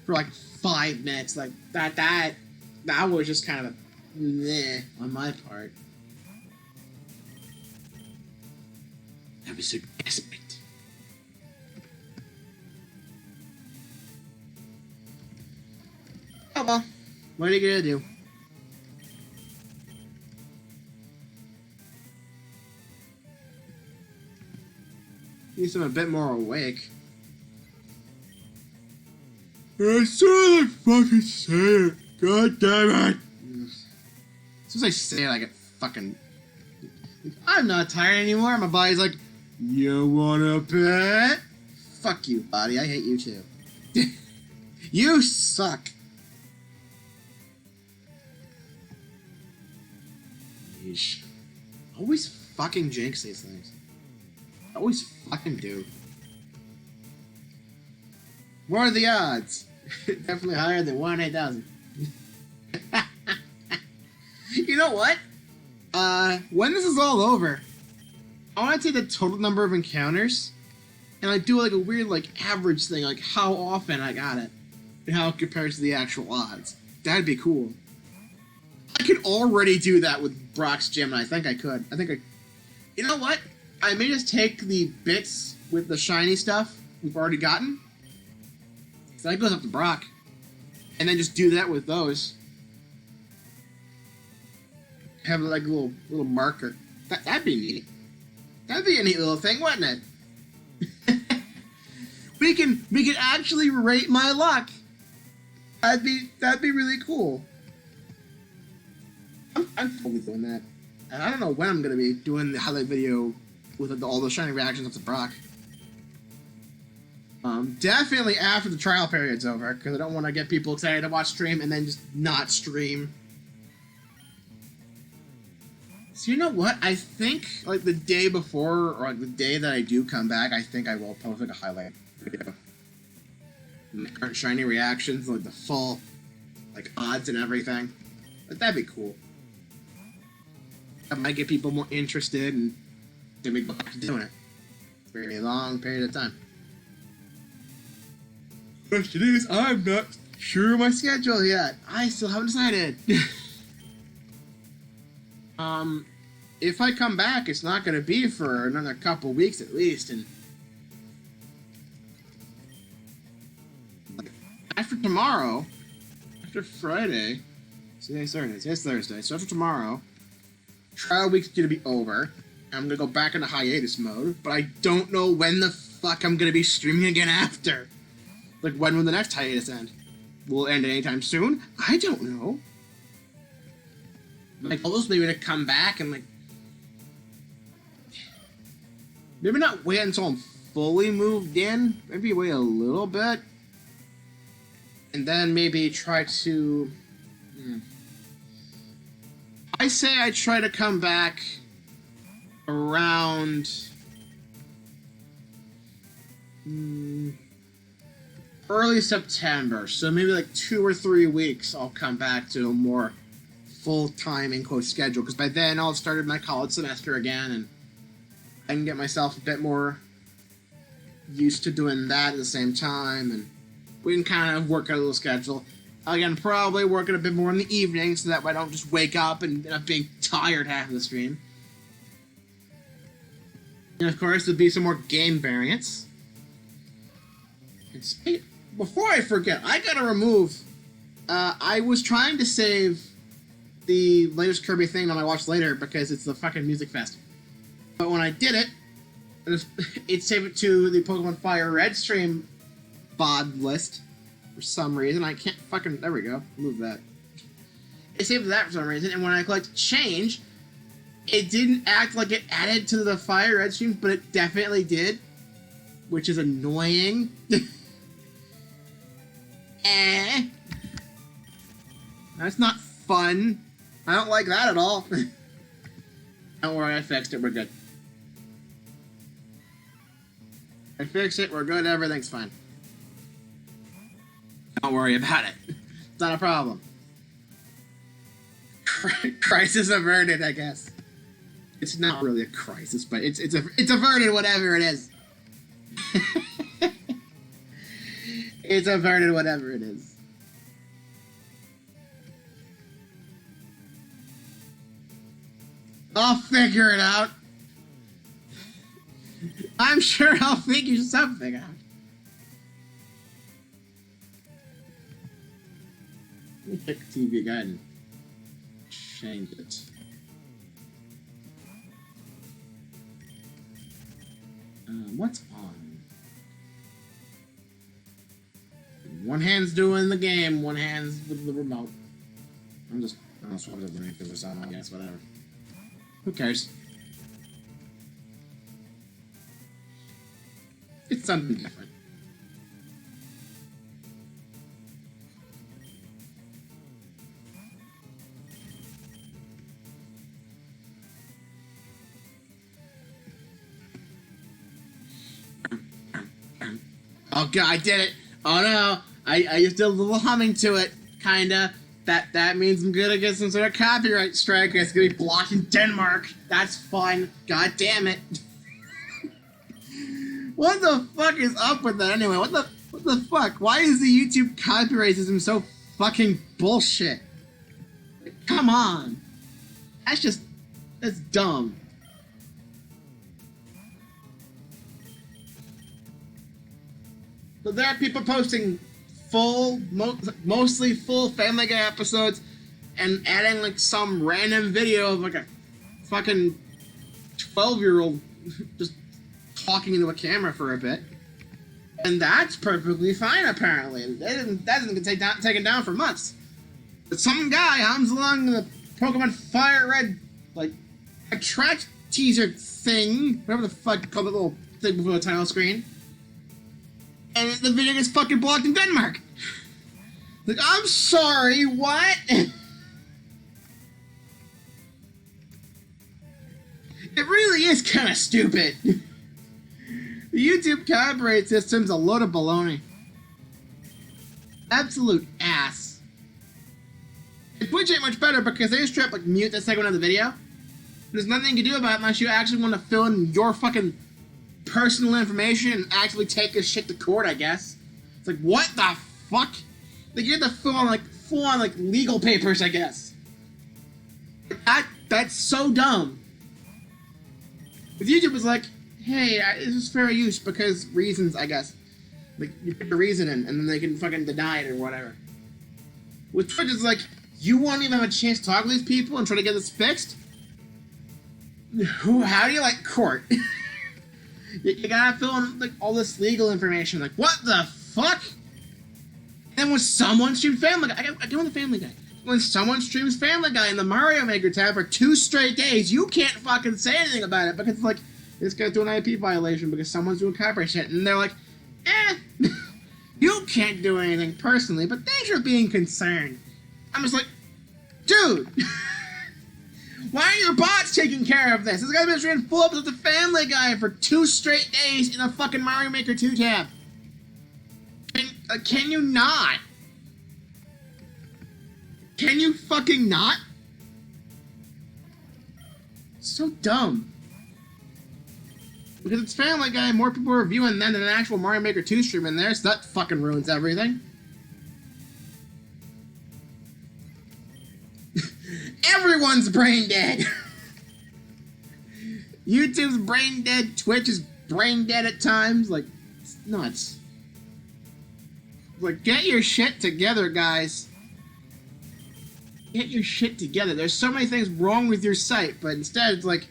For like 5 minutes, like that was just kind of a meh on my part. That was so desperate. Oh well. What are you gonna do? At least I'm a bit more awake. I still like fucking say it. God damn it. As soon as I say it, I get fucking... I'm not tired anymore. My body's like, you wanna bet? Fuck you, body. I hate you too. You suck. Yeesh. Always fucking jinx these things. Always fucking do. What are the odds? Definitely higher than 1 in 8,000. You know what? When this is all over, I want to take the total number of encounters and like do like a weird like average thing, like how often I got it and how it compares to the actual odds. That'd be cool. I could already do that with Brock's Gym, and I think I could. You know what? I may just take the bits with the shiny stuff we've already gotten. So that goes up to Brock. and then just do that with those. Have like a little marker. That'd be neat. That'd be a neat little thing, wouldn't it? we can actually rate my luck. That'd be really cool. I'm totally doing that. And I don't know when I'm gonna be doing the highlight video with all the shiny reactions up to Brock. Definitely after the trial period's over, because I don't want to get people excited to watch stream and then just not stream. So you know what? I think like the day before, or like the day that I do come back, I think I will post like a highlight video. My current shiny reactions, like the full like odds and everything. But that'd be cool. That might get people more interested, and then we go back to doing it for a long period of time. Question is, I'm not sure of my schedule yet. I still haven't decided. If I come back, it's not going to be for another couple weeks at least, and after tomorrow, after Friday, today's Thursday, it's Thursday, so after tomorrow, trial week's going to be over. I'm going to go back into hiatus mode, but I don't know when the fuck I'm going to be streaming again after. Like, when will the next hiatus end? Will it end anytime soon? I don't know. Like, almost maybe to come back and, like, maybe not wait until I'm fully moved in. Maybe wait a little bit. And then maybe try to... I say I try to come back around... early September. So maybe like 2 or 3 weeks I'll come back to a more full-time, in quote, schedule. Because by then I'll have started my college semester again, and I can get myself a bit more used to doing that at the same time, and we can kind of work out a little schedule. Again, probably working a bit more in the evening, so that way I don't just wake up and end up being tired half of the stream. And of course, there'll be some more game variants. And before I forget, I gotta remove... I was trying to save the latest Kirby thing that I watched later because it's the fucking Music Fest. But when I did it, it saved it to the Pokémon FireRed stream VOD list for some reason. I can't fucking... There we go. Move that. It saved that for some reason, and when I clicked change, it didn't act like it added to the FireRed streams, but it definitely did, which is annoying. That's not fun. I don't like that at all. Don't worry, I fixed it. We're good. I fixed it. We're good. Everything's fine. Don't worry about it. It's not a problem. Crisis averted, I guess. It's not really a crisis, but it's averted, whatever it is. It's averted, whatever it is. I'll figure it out. I'm sure I'll figure something out. Let me pick TV again and change it. What's on? One hand's doing the game, one hand's with the remote. I'm just swap it underneath because it's on, I guess, whatever. Who cares? It's something different. Oh god, I did it! Oh no! I just did a little humming to it, kinda. That means I'm gonna get some sort of copyright strike. It's gonna be blocked in Denmark. That's fun. God damn it. What the fuck is up with that anyway? What the fuck? Why is the YouTube copyright system so fucking bullshit? Come on. That's dumb. But there are people posting mostly full Family Guy episodes, and adding like some random video of like a fucking 12-year-old just talking into a camera for a bit. And that's perfectly fine, apparently. That doesn't get taken down for months. But some guy comes along the Pokémon FireRed, like, a track teaser thing, whatever the fuck, called the little thing before the title screen. And the video gets fucking blocked in Denmark. Like, I'm sorry, what? It really is kind of stupid. The YouTube copyright system's a load of baloney. Absolute ass. Twitch ain't much better because they just like mute that segment of the video. There's nothing you can do about it unless you actually want to fill in your fucking personal information and actually take this shit to court, I guess. It's like, what the fuck? Like, you have to fill on full on legal papers, I guess. That's so dumb. With YouTube, it's like, hey, this is fair use because reasons, I guess. Like, you put the reason in, and then they can fucking deny it or whatever. With Twitch, it's like, you won't even have a chance to talk to these people and try to get this fixed? How do you like court? you gotta fill in all this legal information. Like, what the fuck? And then when someone streams Family Guy, I go on the Family Guy. When someone streams Family Guy in the Mario Maker tab for 2 straight days, you can't fucking say anything about it because it's gonna do an IP violation because someone's doing copyright shit, and they're like, you can't do anything personally, but thanks for being concerned. I'm just like, dude, why are your bots taking care of this? This guy's been streaming full episodes of Family Guy for 2 straight days in a fucking Mario Maker 2 tab. Can you not? Can you fucking not? So dumb. Because it's Family Guy, more people are viewing them than an actual Mario Maker 2 stream in there, so that fucking ruins everything. Everyone's brain dead! YouTube's brain dead, Twitch is brain dead at times, like, it's nuts. Like, get your shit together, guys. Get your shit together. There's so many things wrong with your site, but instead it's like,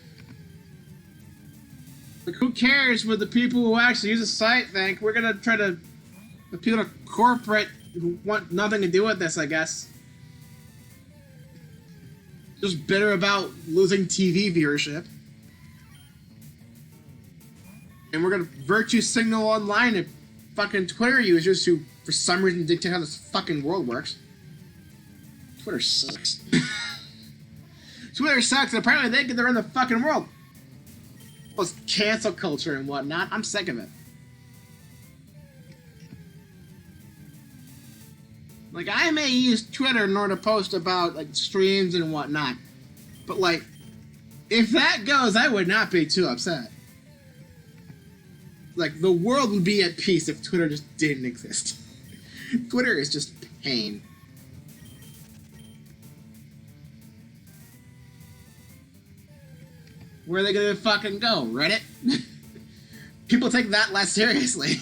who cares what the people who actually use the site think? We're gonna try to appeal to corporate who want nothing to do with this, I guess. Just bitter about losing TV viewership. And we're gonna virtue signal online at fucking Twitter users who, for some reason, dictate how this fucking world works. Twitter sucks. Twitter sucks, and apparently they think they're in the fucking world. Plus cancel culture and whatnot. I'm sick of it. Like, I may use Twitter in order to post about, streams and whatnot. But, if that goes, I would not be too upset. The world would be at peace if Twitter just didn't exist. Twitter is just pain. Where are they gonna fucking go? Reddit? People take that less seriously.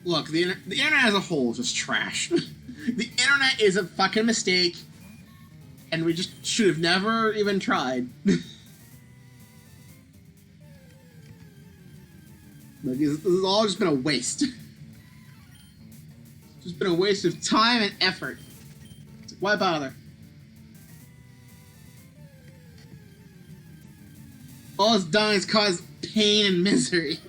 Look, the internet as a whole is just trash. The internet is a fucking mistake. And we just should have never even tried. This has all just been a waste. It's just been a waste of time and effort. Why bother? All it's done is cause pain and misery.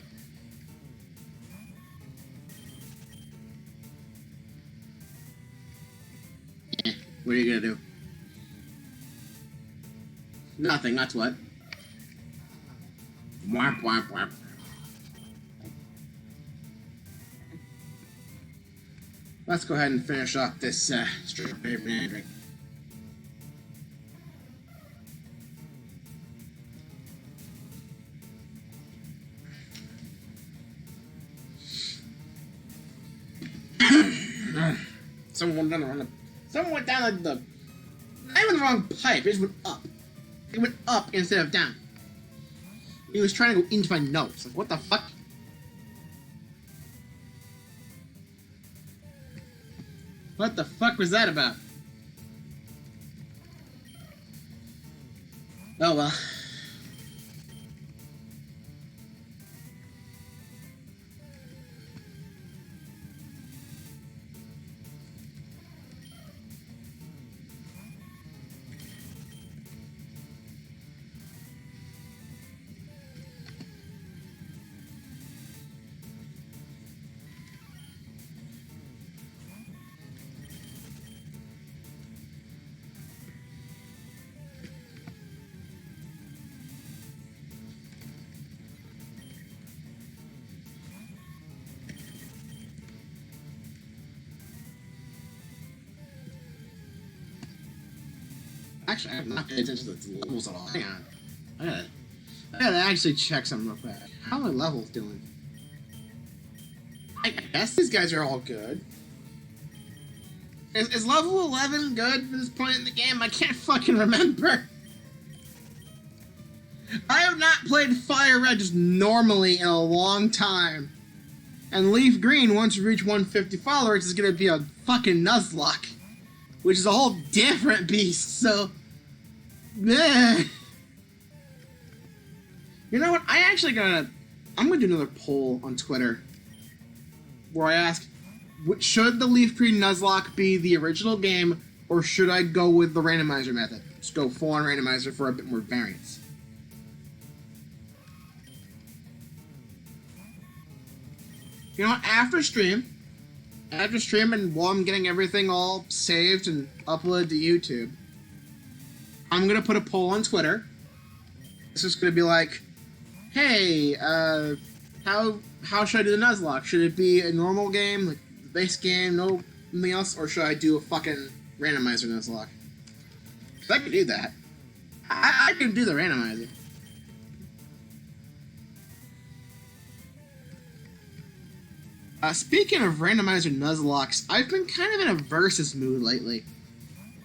What are you gonna do? Nothing, that's what. Womp womp womp. Let's go ahead and finish off this strawberry banana drink. Someone went down the someone went down like the not even the wrong pipe. It just went up. It went up instead of down. He was trying to go into my nose. Like, what the fuck? What the fuck was that about? Oh well. Actually, I'm not paying attention to the levels at all. Hang on. I gotta actually check something real quick. How are my levels doing? I guess these guys are all good. Is level 11 good for this point in the game? I can't fucking remember. I have not played FireRed just normally in a long time. And Leaf Green, once you reach 150 followers, is gonna be a fucking Nuzlocke. Which is a whole different beast, so... Meh. You know what? I'm gonna do another poll on Twitter. Where I ask, should the Leaf Green Nuzlocke be the original game, or should I go with the randomizer method? Just go full-on randomizer for a bit more variance. You know what? After stream, and while I'm getting everything all saved and uploaded to YouTube, I'm gonna put a poll on Twitter. It's just gonna be like, hey, how should I do the Nuzlocke? Should it be a normal game, like the base game, no nothing else, or should I do a fucking randomizer Nuzlocke? 'Cause I can do that. I can do the randomizer. Speaking of randomizer Nuzlocks, I've been kind of in a versus mood lately.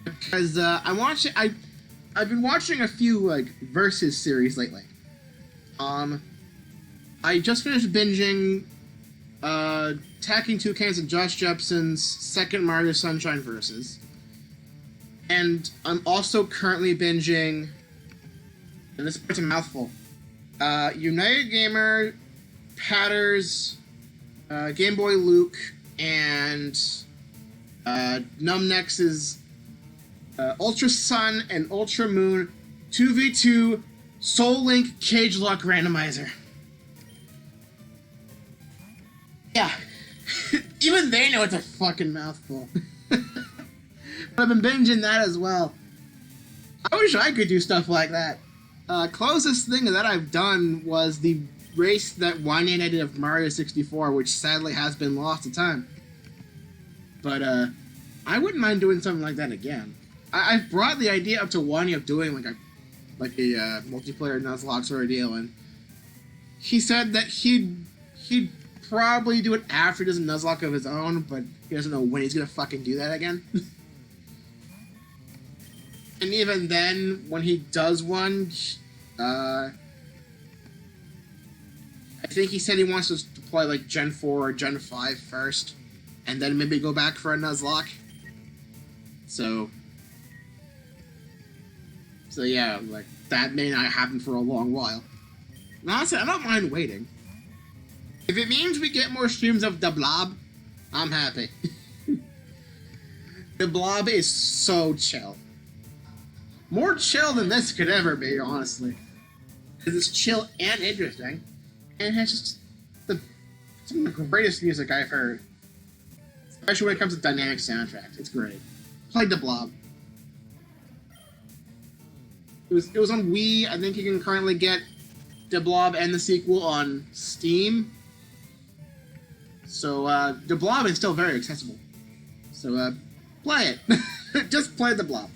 Because I've been watching a few like versus series lately. I just finished binging Attacking Toucans and Josh Jepson's second Mario Sunshine versus. And I'm also currently binging, and this part's a mouthful, United Gamer, Patter's, Game Boy Luke, and Numnex's Ultra Sun and Ultra Moon 2v2 Soul Link Cage Lock Randomizer. Yeah. Even they know it's a fucking mouthful. But I've been binging that as well. I wish I could do stuff like that. Closest thing that I've done was the race that Wanye did of Mario 64, which sadly has been lost to time. But I wouldn't mind doing something like that again. I've brought the idea up to Wanye of doing like a multiplayer Nuzlocke sort of deal, and he said that he'd probably do it after he does a Nuzlocke of his own, but he doesn't know when he's gonna fucking do that again. And even then, when he does one, I think he said he wants us to play like Gen 4 or Gen 5 first, and then maybe go back for a Nuzlocke. So yeah, like, that may not happen for a long while. And honestly, I don't mind waiting. If it means we get more streams of The Blob, I'm happy. The Blob is so chill. More chill than this could ever be, honestly. Because it's chill and interesting. And it has just some of the greatest music I've heard. Especially when it comes to dynamic soundtracks. It's great. Played The Blob. It was on Wii. I think you can currently get The Blob and the sequel on Steam. So, The Blob is still very accessible. So, play it. Just play The Blob.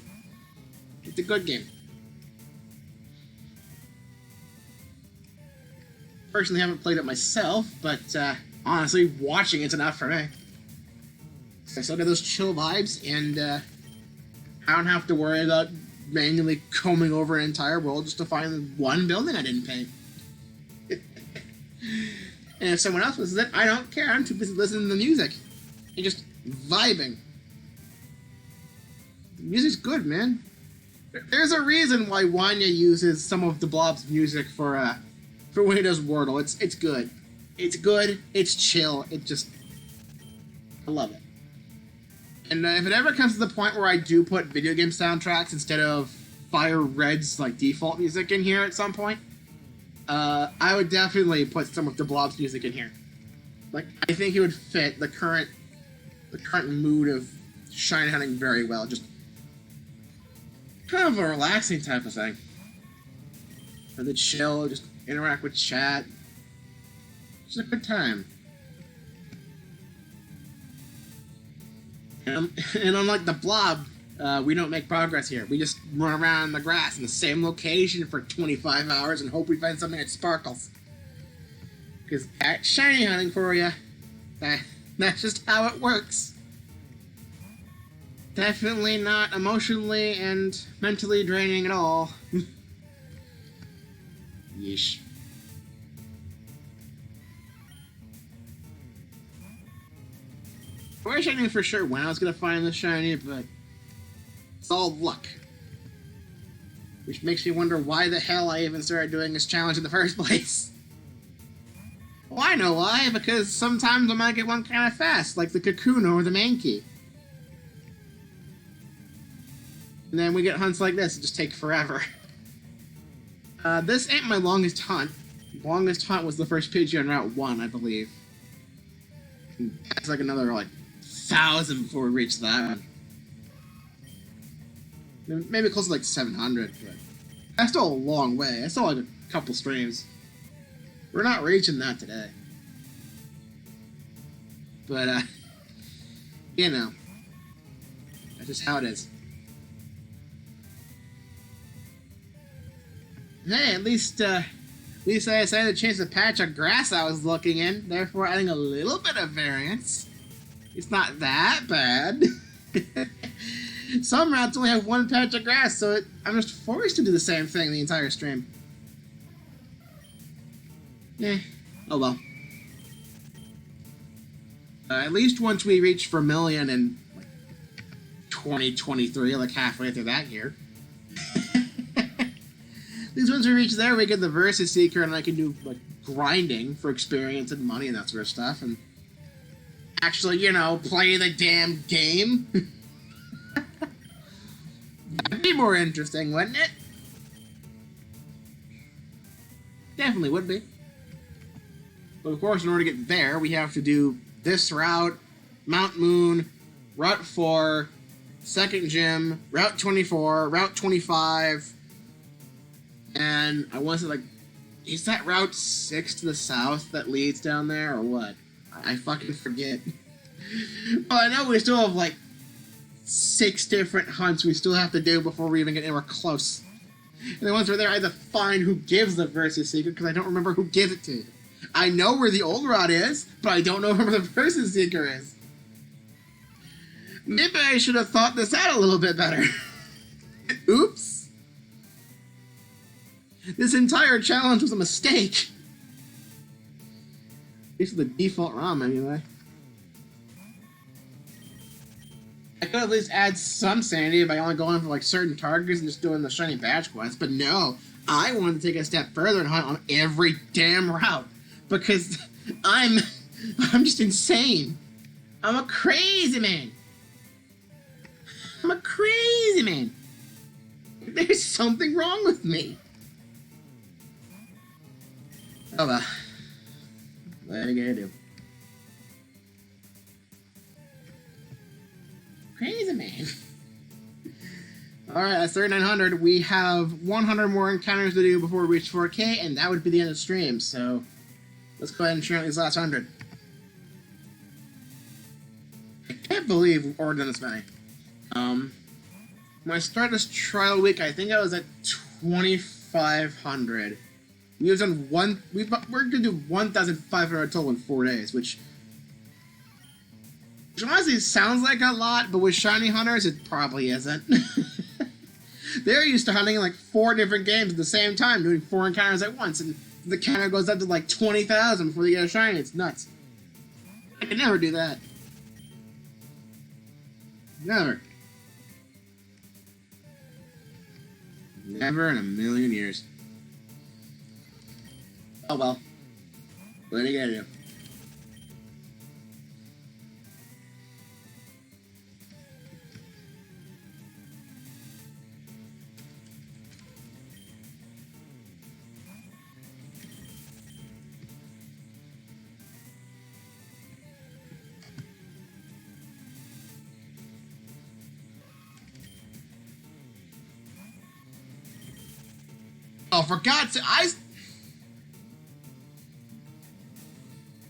It's a good game. Personally, haven't played it myself, but honestly, watching it's enough for me. I still get those chill vibes, and I don't have to worry about manually combing over an entire world just to find one building I didn't paint. And if someone else listens to it, I don't care. I'm too busy listening to the music and just vibing. The music's good, man. There's a reason why Wanya uses some of the Blob's music for when he does Wordle. It's good. It's good. It's chill. I love it. And if it ever comes to the point where I do put video game soundtracks instead of FireRed's like default music in here at some point, I would definitely put some of the Blob's music in here. Like, I think it would fit the current mood of shiny hunting very well. Just kind of a relaxing type of thing. For the chill, just interact with chat. Just a good time. And unlike the Blob, we don't make progress here. We just run around in the grass in the same location for 25 hours and hope we find something that sparkles. Because that's shiny hunting for you. That's just how it works. Definitely not emotionally and mentally draining at all. Yeesh. I wish I knew for sure when I was going to find the shiny, but it's all luck. Which makes me wonder why the hell I even started doing this challenge in the first place. Well, I know why, because sometimes I might get one kind of fast, like the Cocoon or the Mankey. And then we get hunts like this, it just takes forever. This ain't my longest hunt. Longest hunt was the first Pidgey on Route 1, I believe. And that's like another, 1,000 before we reach that one. Maybe close to 700, but that's still a long way. That's still a couple streams. We're not reaching that today. But, you know. That's just how it is. Hey, at least I decided to change the patch of grass I was looking in, therefore adding a little bit of variance. It's not that bad. Some routes only have one patch of grass, so I'm just forced to do the same thing the entire stream. Oh well. At least once we reach Vermilion in 2023, halfway through that year. At least once we reach there, we get the Versus Seeker, and I can do grinding for experience and money and that sort of stuff, and actually, play the damn game. That'd be more interesting, wouldn't it? Definitely would be. But of course, in order to get there, we have to do this route, Mount Moon, Route 4, Second Gym, Route 24, Route 25, and I want to say, is that Route 6 to the south that leads down there, or what? I fucking forget. Well, I know we still have, 6 different hunts we still have to do before we even get anywhere close. And then once we're there, I have to find who gives the Versus Seeker, because I don't remember who gives it to you. I know where the old route is, but I don't know where the Versus Seeker is. Maybe I should have thought this out a little bit better. Oops. This entire challenge was a mistake. These are the default ROM, anyway. I could at least add some sanity by only going for certain targets and just doing the shiny badge quest, but no, I wanted to take a step further and hunt on every damn route because I'm just insane. I'm a crazy man. I'm a crazy man. There's something wrong with me. Oh well. What are you gonna do? Crazy man. Alright, that's 3,900. We have 100 more encounters to do before we reach 4K, and that would be the end of the stream, so let's go ahead and share out these last 100. I can't believe we've already done this many. When I started this trial week, I think I was at 2,500. We're gonna do 1,500 total in 4 days, which Which honestly sounds like a lot, but with shiny hunters, it probably isn't. They're used to hunting like 4 different games at the same time, doing 4 encounters at once, and the counter goes up to like 20,000 before they get a shiny. It's nuts. I could never do that. Never. Never in a million years. Oh well. What are you gonna do? Oh, for God's sake,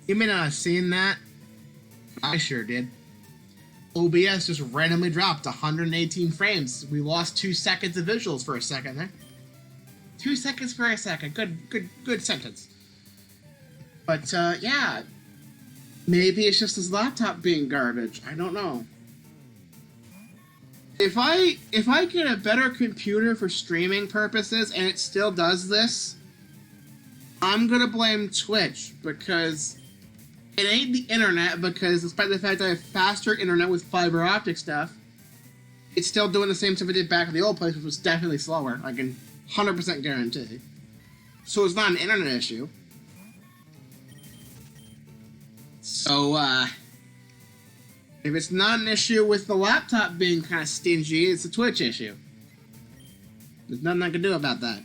You may not have seen that. I sure did. OBS just randomly dropped 118 frames. We lost 2 seconds of visuals for a second there. 2 seconds for a second. Good sentence. But, yeah. Maybe it's just his laptop being garbage. I don't know. If I get a better computer for streaming purposes and it still does this, I'm gonna blame Twitch, because it ain't the internet, because despite the fact that I have faster internet with fiber optic stuff, it's still doing the same stuff it did back in the old place, which was definitely slower. I can 100% guarantee. So it's not an internet issue. So, if it's not an issue with the laptop being kind of stingy, it's a Twitch issue. There's nothing I can do about that.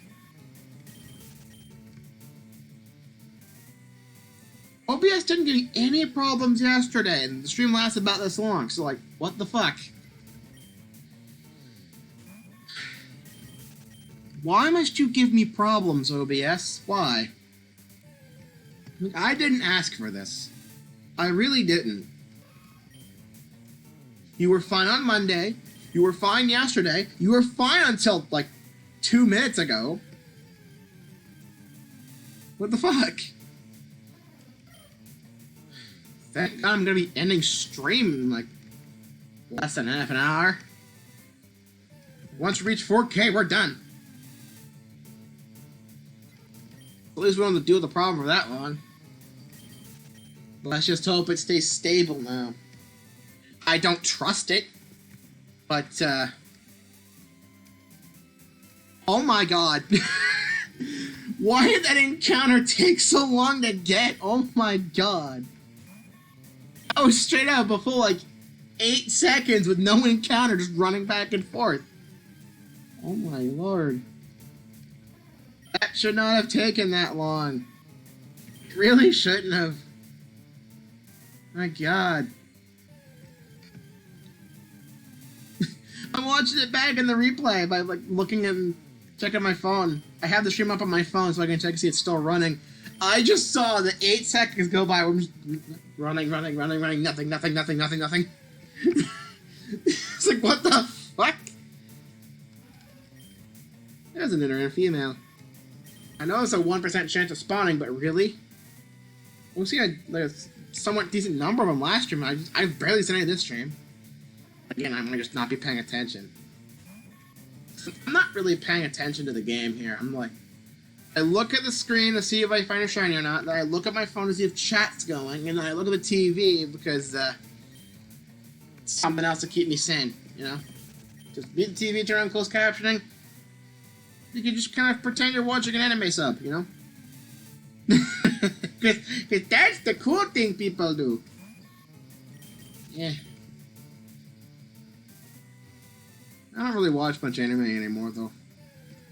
OBS didn't give me any problems yesterday, and the stream lasted about this long, so like, what the fuck? Why must you give me problems, OBS? Why? I didn't ask for this. I really didn't. You were fine on Monday. You were fine yesterday. You were fine until, like, 2 minutes ago. What the fuck? Thank God I'm gonna be ending stream in, like, less than half an hour. Once we reach 4K, we're done. At least we don't have to deal with the problem for that long. Let's just hope it stays stable now. I don't trust it, but, oh my God. Why did that encounter take so long to get? Oh my God. I was straight up before like 8 seconds with no encounter, just running back and forth. Oh my Lord. That should not have taken that long. It really shouldn't have. My God. I'm watching it back in the replay by like looking and checking my phone. I have the stream up on my phone so I can check and see it's still running. I just saw the 8 seconds go by. We're just running, nothing. It's like, what the fuck? There's an internet female. I know it's a 1% chance of spawning, but really? We'll see like a somewhat decent number of them last stream. I've barely seen any of this stream. Again, I'm gonna just not be paying attention. I'm not really paying attention to the game here. I'm like, I look at the screen to see if I find a shiny or not, then I look at my phone to see if chat's going, and then I look at the TV because, something else to keep me sane, you know? Just beat the TV, turn on closed captioning. You can just kind of pretend you're watching an anime sub, you know? Because that's the cool thing people do. Yeah. I don't really watch much anime anymore, though.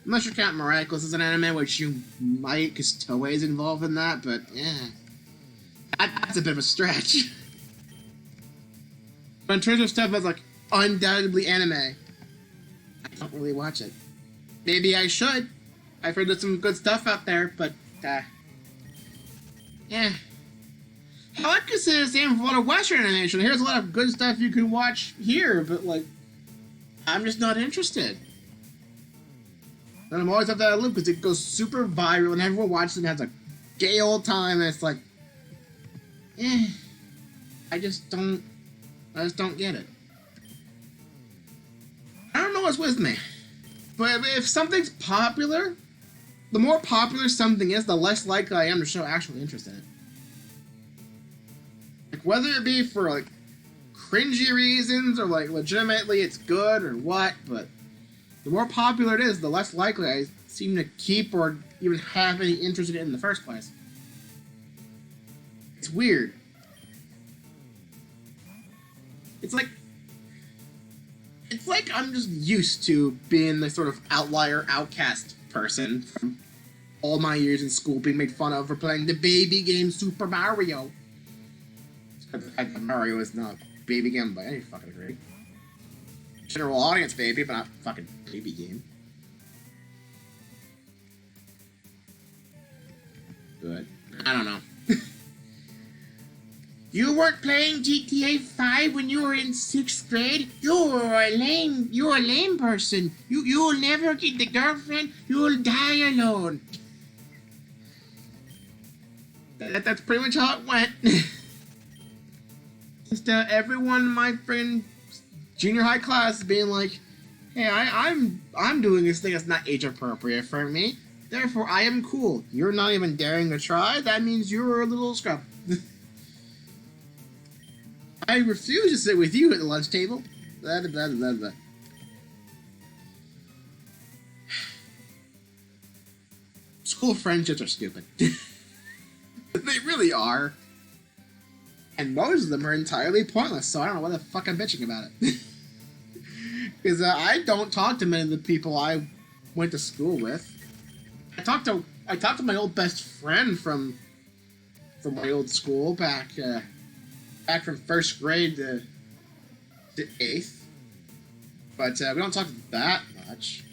Unless you count Miraculous as an anime, which you might, because Toei's involved in that, but yeah. That's a bit of a stretch. But in terms of stuff that's, like, undoubtedly anime, I don't really watch it. Maybe I should. I've heard there's some good stuff out there, but, yeah. I like to say the same for a lot of Western animation. Here's a lot of good stuff you can watch here, but, like, I'm just not interested. And I'm always up that loop because it goes super viral and everyone watches it and has a gay old time, and it's like, I just don't I just don't get it. I don't know what's with me. But if something's popular, the more popular something is, the less likely I am to show actual interest in it. Like, whether it be for, like, cringy reasons or, like, legitimately it's good or what, but the more popular it is, the less likely I seem to keep or even have any interest in it in the first place. It's weird. It's like I'm just used to being the sort of outlier, outcast person from all my years in school, being made fun of for playing the baby game Super Mario. Mario is not a baby game by any fucking degree. General audience baby, but not fucking baby game. Good. I don't know. You weren't playing GTA 5 when you were in 6th grade? You're a lame person. You'll never get the girlfriend. You'll die alone. That's pretty much how it went. Just everyone in my friend junior high class being like, hey, I'm doing this thing that's not age appropriate for me. Therefore, I am cool. You're not even daring to try. That means you're a little scrub. I refuse to sit with you at the lunch table. Blah, blah, blah, blah. School friendships are stupid. They really are. And most of them are entirely pointless, so I don't know why the fuck I'm bitching about it. Because I don't talk to many of the people I went to school with. I talked to my old best friend from my old school back from 1st grade to 8th. But we don't talk that much.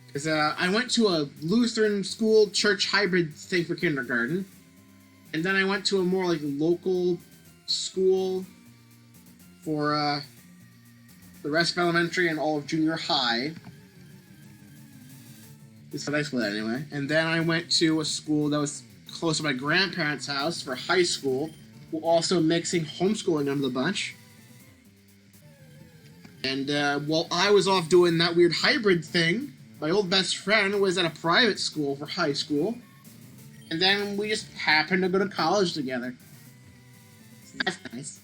Because I went to a Lutheran school church hybrid thing for kindergarten. And then I went to a more like local school for the rest of elementary and all of junior high. This is high school anyway. And then I went to a school that was close to my grandparents' house for high school, while also mixing homeschooling under the bunch. And while I was off doing that weird hybrid thing, my old best friend was at a private school for high school. And then we just happened to go to college together. So that's nice.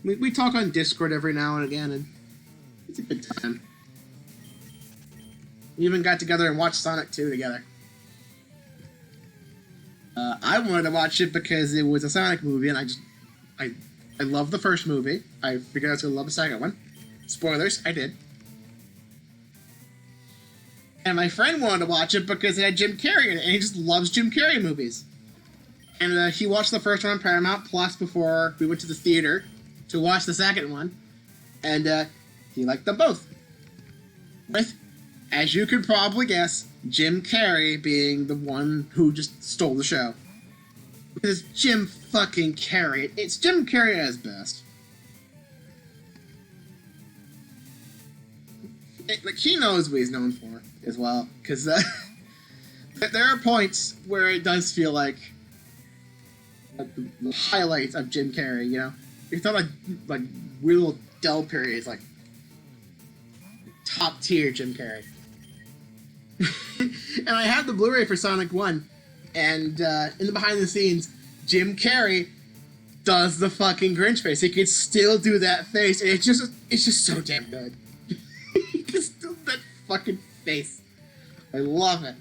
We talk on Discord every now and again, and it's a good time. We even got together and watched Sonic 2 together. I wanted to watch it because it was a Sonic movie, and I love the first movie. I figured I was going to love the second one. Spoilers, I did. And my friend wanted to watch it because it had Jim Carrey in it, and he just loves Jim Carrey movies. And he watched the first one on Paramount Plus before we went to the theater to watch the second one. And he liked them both. With, as you could probably guess, Jim Carrey being the one who just stole the show. Because Jim fucking Carrey. It's Jim Carrey at his best. Like, he knows what he's known for as well. Because there are points where it does feel like the highlights of Jim Carrey, you know? It's not like weird little dull periods, like top tier Jim Carrey. And I have the Blu-ray for Sonic 1, and in the behind the scenes, Jim Carrey does the fucking Grinch face. He can still do that face, and it's just so damn good. He can still do that fucking face. I love it.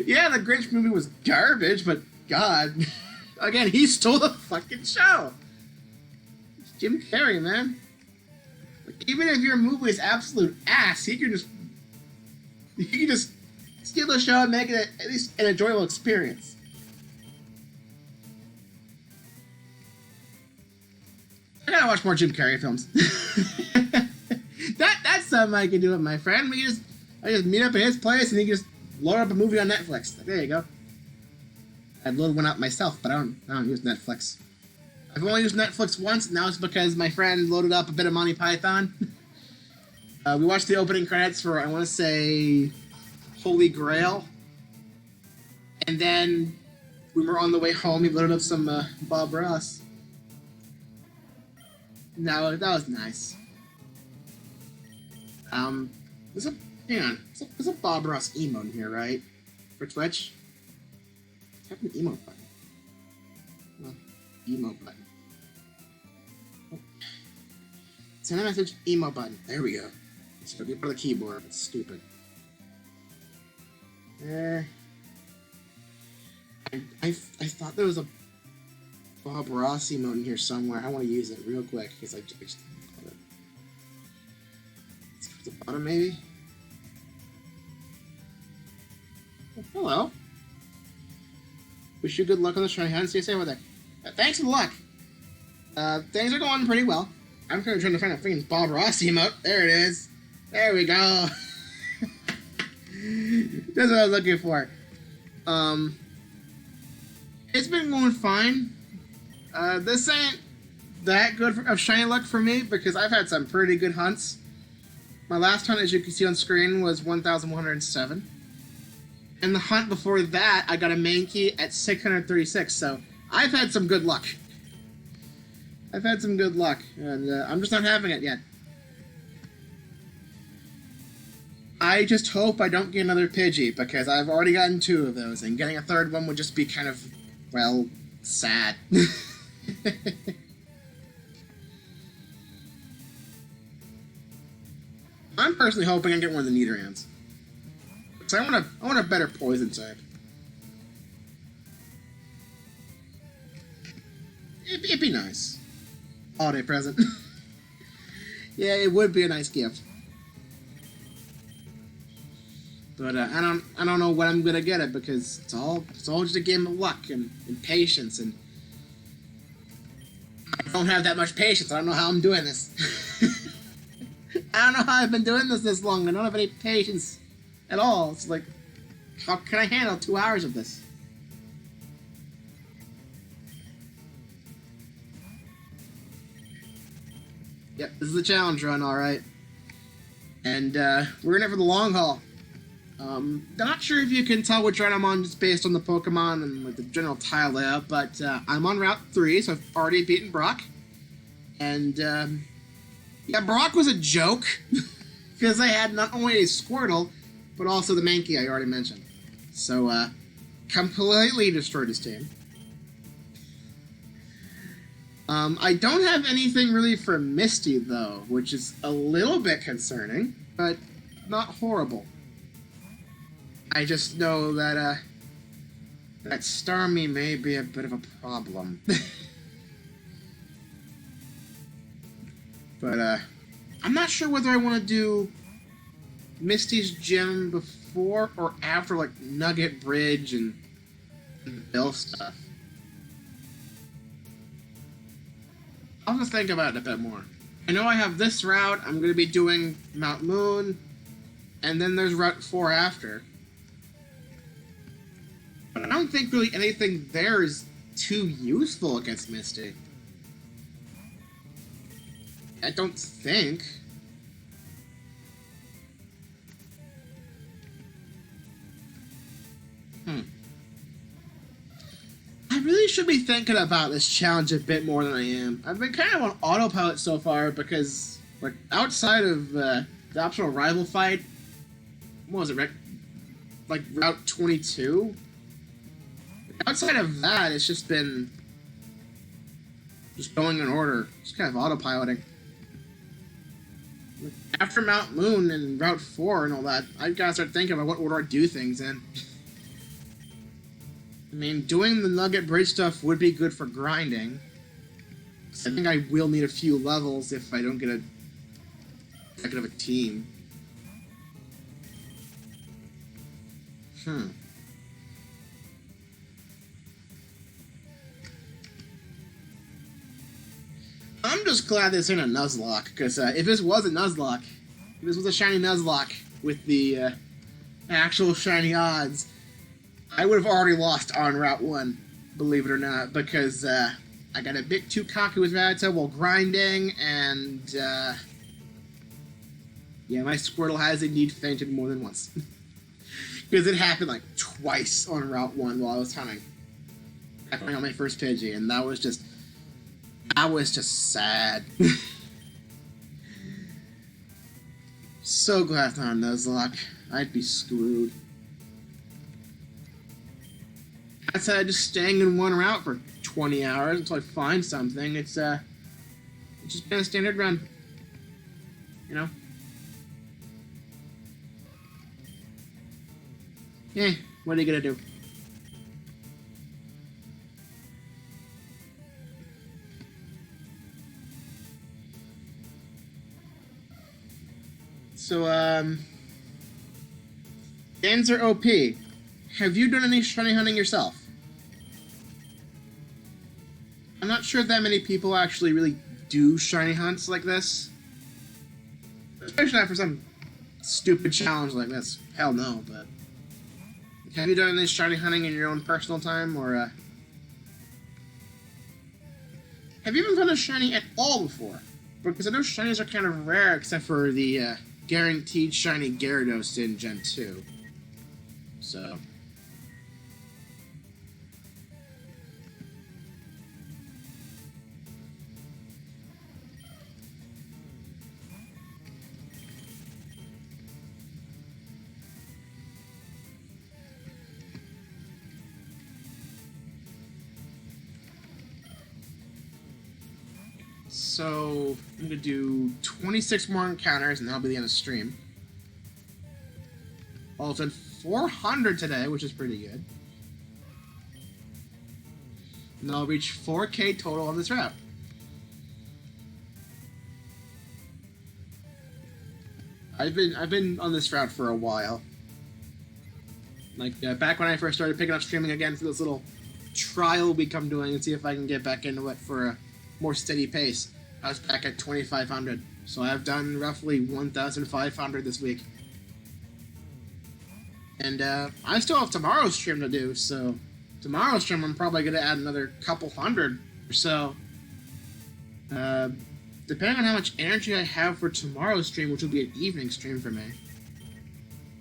Yeah, the Grinch movie was garbage, but God, again, he stole the fucking show. It's Jim Carrey, man. Like, even if your movie is absolute ass, he can just steal the show and make it at least an enjoyable experience. I gotta watch more Jim Carrey films. That's something I can do with my friend. I just meet up at his place and he can just load up a movie on Netflix. Like, there you go. I'd load one up myself, but I don't use Netflix. I've only used Netflix once, and that was because my friend loaded up a bit of Monty Python. We watched the opening credits for, I want to say, Holy Grail. And then we were on the way home, we loaded up some Bob Ross. No, that was nice. There's a hang on. There's a Bob Ross emote in here, right? For Twitch. Tap an emote button. Well, emote button. Oh. Send a message, emote button. There we go. It's gonna be part of the keyboard. It's stupid. I thought there was a Bob Ross emote in here somewhere. I want to use it real quick because I just caught it. It's at the bottom, maybe. Oh, hello. Wish you good luck on the shiny hunt. Stay safe over there. Thanks for the luck. Things are going pretty well. I'm currently trying to find a freaking Bob Ross emote. There it is. There we go. That's what I was looking for. It's been going fine. This ain't that good of shiny luck for me because I've had some pretty good hunts. My last hunt, as you can see on screen, was 1,107. And the hunt before that, I got a main key at 636, so I've had some good luck. I've had some good luck, and I'm just not having it yet. I just hope I don't get another Pidgey, because I've already gotten 2 of those, and getting a 3rd one would just be kind of, well, sad. I'm personally hoping I get one of the Nidorans. So I want a better poison type. It'd be nice. Holiday present. Yeah, it would be a nice gift. But I don't know when I'm gonna get it because it's all just a game of luck and patience, and I don't have that much patience. I don't know how I'm doing this. I don't know how I've been doing this long. I don't have any patience at all. It's like, how can I handle 2 hours of this? Yep, this is a challenge run, alright. And we're in it for the long haul. Not sure if you can tell which route I'm on just based on the Pokemon and like the general tile layout, but I'm on Route 3, so I've already beaten Brock. And yeah, Brock was a joke because I had not only a Squirtle, but also the Mankey I already mentioned. So, completely destroyed his team. I don't have anything really for Misty, though, which is a little bit concerning, but not horrible. I just know that, that Starmie may be a bit of a problem. But, I'm not sure whether I want to do Misty's gym before or after, like, Nugget Bridge and Bill stuff. I'll just think about it a bit more. I know I have this route, I'm going to be doing Mount Moon, and then there's Route 4 after. But I don't think really anything there is too useful against Misty. I don't think. I really should be thinking about this challenge a bit more than I am. I've been kind of on autopilot so far because, like, outside of the optional rival fight, what was it, like Route 22? Outside of that, it's just been just going in order, just kind of autopiloting. After Mount Moon and Route 4 and all that, I gotta start thinking about what order I do things in. I mean, doing the Nugget Bridge stuff would be good for grinding. I think I will need a few levels if I don't get a heck of a team. I'm just glad this ain't a Nuzlocke, because if this was a Nuzlocke, if this was a shiny Nuzlocke with the actual shiny odds, I would have already lost on Route 1, believe it or not, because I got a bit too cocky with Rattata while grinding, and yeah, my Squirtle has indeed fainted more than once. Because it happened like twice on Route 1 while I was hunting. I found my first Pidgey, and that was just sad. So glad not on Nuzlocke. I'd be screwed. Instead of just staying in one route for 20 hours until I find something, it's just been a standard run. You know? Eh, what are you gonna do? So, Games are OP. Have you done any shiny hunting yourself? I'm not sure that many people actually really do shiny hunts like this. Especially not for some stupid challenge like this. Hell no, but... Have you done any shiny hunting in your own personal time, or, Have you even found a shiny at all before? Because I know shinies are kind of rare, except for the, guaranteed shiny Gyarados in Gen 2. So... So, I'm going to do 26 more encounters, and that'll be the end of the stream. Well, it's done 400 today, which is pretty good. And I'll reach 4K total on this route. I've been on this route for a while. Like, back when I first started picking up streaming again for this little trial we come doing and see if I can get back into it for a more steady pace. I was back at 2,500, so I've done roughly 1,500 this week. And I still have tomorrow's stream to do, so tomorrow's stream I'm probably going to add another couple hundred or so. Depending on how much energy I have for tomorrow's stream, which will be an evening stream for me,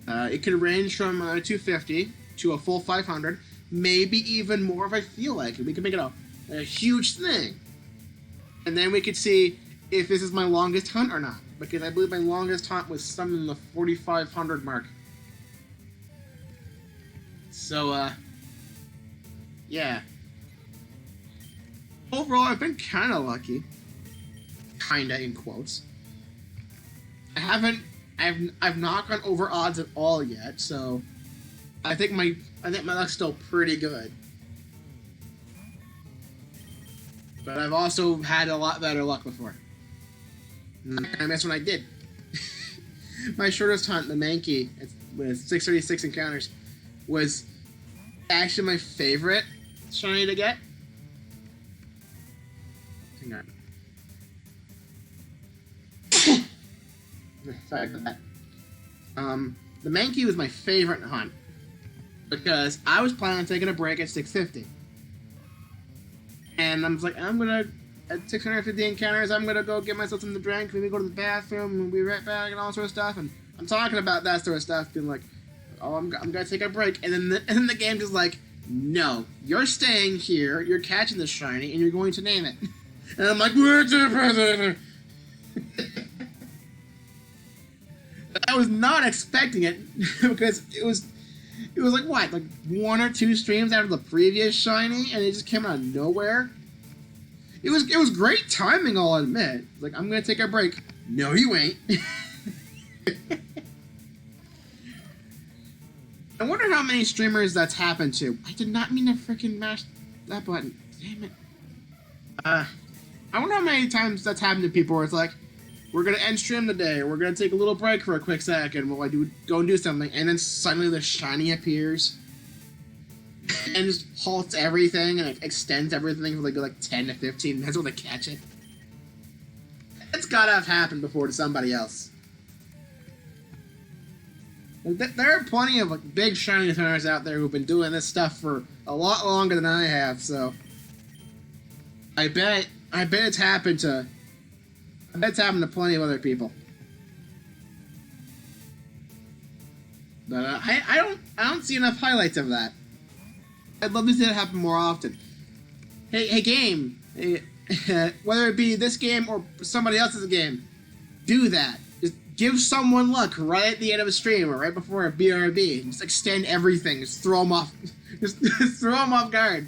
it could range from 250 to a full 500, maybe even more if I feel like it. We could make it a huge thing. And then we could see if this is my longest hunt or not. Because I believe my longest hunt was something in the 4,500 mark. So, yeah. Overall, I've been kind of lucky. Kinda, in quotes. I've not gone over odds at all yet, so I think my luck's still pretty good. But I've also had a lot better luck before. And I missed when I did. My shortest hunt, the Mankey, with 636 encounters, was actually my favorite shiny to get. Hang on. Sorry for that. The Mankey was my favorite hunt because I was planning on taking a break at 650. And I was like, at 650 encounters, I'm gonna go get myself something to drink, maybe go to the bathroom, and be right back, and all sort of stuff. And I'm talking about that sort of stuff, being like, oh, I'm gonna take a break. And then the game just like, no, you're staying here, you're catching this shiny, and you're going to name it. And I'm like, where's the present? I was not expecting it, because it was like, what, like 1 or 2 streams after the previous shiny, and it just came out of nowhere. It was great timing, I'll admit. Like, I'm gonna take a break. No, you ain't. I wonder how many streamers that's happened to. I did not mean to freaking mash that button. Damn it. I wonder how many times that's happened to people where it's like, we're gonna end stream today, we're gonna take a little break for a quick second while I go and do something, and then suddenly the shiny appears and just halts everything and extends everything for like 10 to 15 minutes while they catch it. It's gotta have happened before to somebody else. There are plenty of like big shiny hunters out there who've been doing this stuff for a lot longer than I have, so I bet it's happened to plenty of other people. But I don't see enough highlights of that. I'd love to see that happen more often. Hey game, hey, whether it be this game or somebody else's game, do that. Just give someone luck right at the end of a stream or right before a BRB. Just extend everything. Just throw them off. just throw them off guard.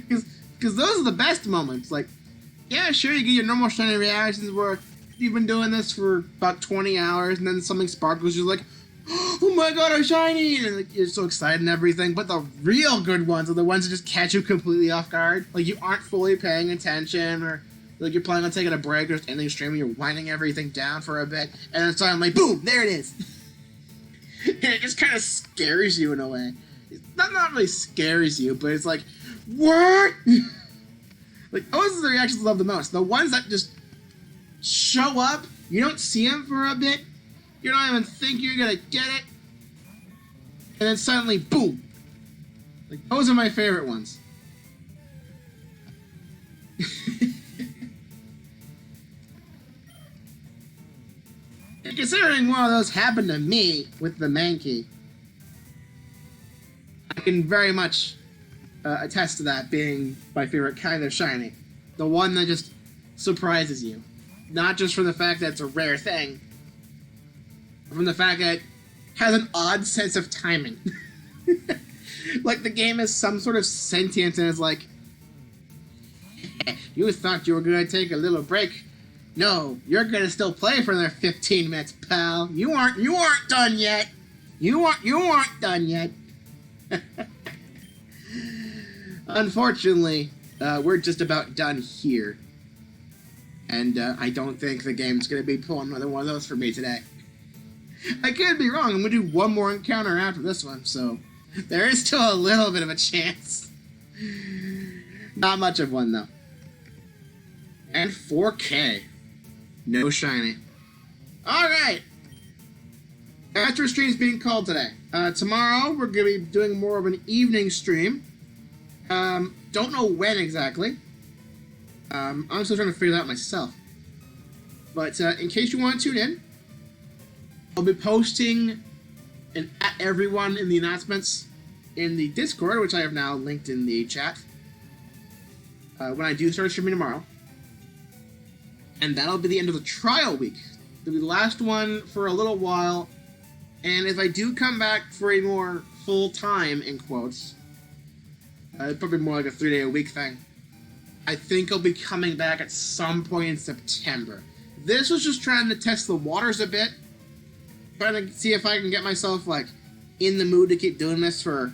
Because those are the best moments. Like, yeah, sure, you get your normal shiny reactions where you've been doing this for about 20 hours and then something sparkles, you're like, oh my god, I'm shiny! And like, you're so excited and everything. But the real good ones are the ones that just catch you completely off guard. Like, you aren't fully paying attention, or like you're planning on taking a break or just ending streaming, you're winding everything down for a bit, and then suddenly, boom, there it is! And it just kind of scares you in a way. It's not really scares you, but it's like, what? Like, those are the reactions I love the most. The ones that just show up, you don't see them for a bit, you don't even think you're gonna get it, and then suddenly, boom! Like, those are my favorite ones. And considering one of those happened to me with the Mankey, I can very much attest to that being my favorite kind of shiny. The one that just surprises you. Not just from the fact that it's a rare thing, but from the fact that it has an odd sense of timing. Like the game is some sort of sentience and is like, you thought you were going to take a little break. No, you're going to still play for another 15 minutes, pal. You aren't done yet. You aren't done yet. Unfortunately, we're just about done here. And I don't think the game's going to be pulling another one of those for me today. I could be wrong. I'm going to do one more encounter after this one, so there is still a little bit of a chance. Not much of one, though. And 4K. No shiny. Alright. After stream's being called today. Tomorrow, we're going to be doing more of an evening stream. Don't know when exactly. I'm still trying to figure that out myself. But in case you want to tune in, I'll be posting and at everyone in the announcements in the Discord, which I have now linked in the chat, when I do start streaming tomorrow. And that'll be the end of the trial week. It'll be the last one for a little while. And if I do come back for a more full-time, in quotes, probably more like a 3-day-a-week thing, I think I'll be coming back at some point in September. This was just trying to test the waters a bit. Trying to see if I can get myself, like, in the mood to keep doing this for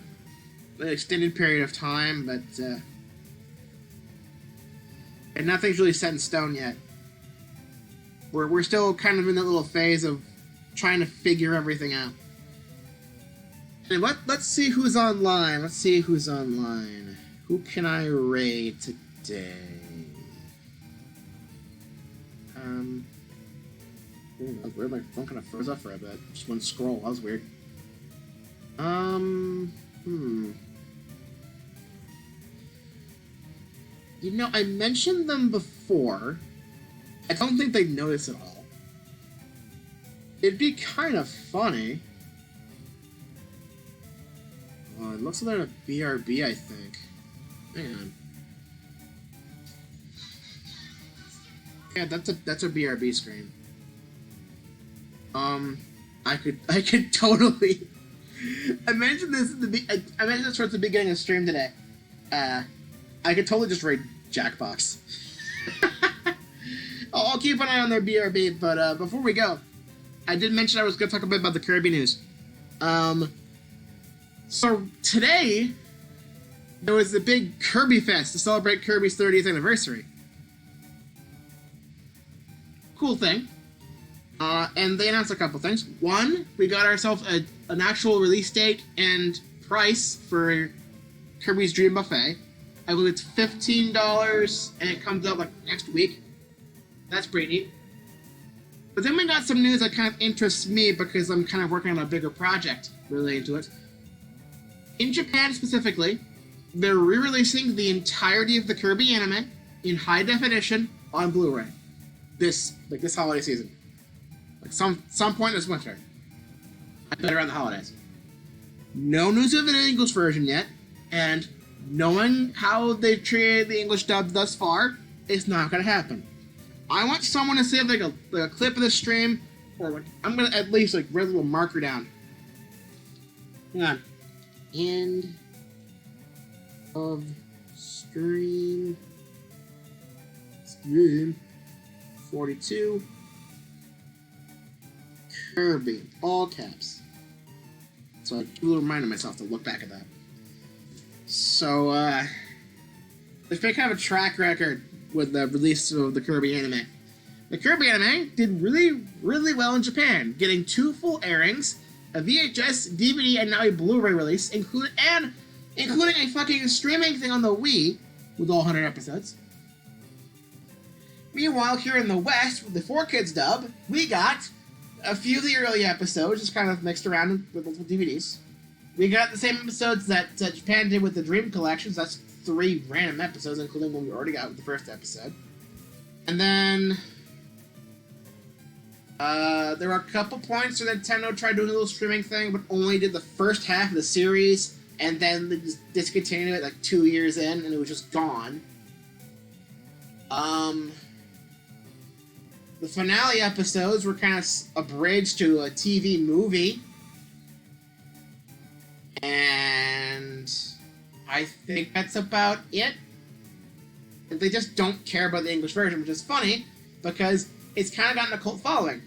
an extended period of time, but, and nothing's really set in stone yet. We're still kind of in that little phase of trying to figure everything out. And let's see who's online. Let's see who's online. Who can I raid today? That was weird. My phone kind of froze up for a bit. Just one scroll. That was weird. You know, I mentioned them before. I don't think they'd notice at all. It'd be kind of funny. Oh, it looks like they're a BRB, I think. Hang on. Yeah, that's a BRB screen. I could totally. I mentioned this at I mentioned this towards the beginning of the stream today. I could totally just raid Jackbox. I'll keep an eye on their BRB, but before we go, I did mention I was going to talk a bit about the Kirby news. So today, there was the big Kirby Fest to celebrate Kirby's 30th anniversary. Cool thing. And they announced a couple things. One, we got ourselves an actual release date and price for Kirby's Dream Buffet. I believe it's $15, and it comes out like next week. That's pretty neat. But then we got some news that kind of interests me because I'm kind of working on a bigger project related to it. In Japan specifically, they're re-releasing the entirety of the Kirby anime in high definition on Blu-ray this holiday season. Like some point this winter. I bet around the holidays. No news of an English version yet, and knowing how they've treated the English dub thus far, it's not gonna happen. I want someone to save like a clip of the stream, or like, I'm gonna at least like write a little marker down. Hang on. End of stream 42 Kirby, all caps. So I keep a little reminder myself to look back at that. So there's been kind of a track record with the release of the Kirby anime. The Kirby anime did really, really well in Japan, getting 2 full airings, a VHS, DVD, and now a Blu-ray release, including a fucking streaming thing on the Wii with all 100 episodes. Meanwhile, here in the West, with the 4Kids dub, we got a few of the early episodes, just kind of mixed around with multiple DVDs. We got the same episodes that Japan did with the Dream Collections. That's 3 random episodes, including one we already got with the first episode. And then there were a couple points where Nintendo tried doing a little streaming thing, but only did the first half of the series, and then they just discontinued it like 2 years in, and it was just gone. The finale episodes were kind of abridged to a TV movie. And I think that's about it. They just don't care about the English version, which is funny, because it's kind of gotten a cult following.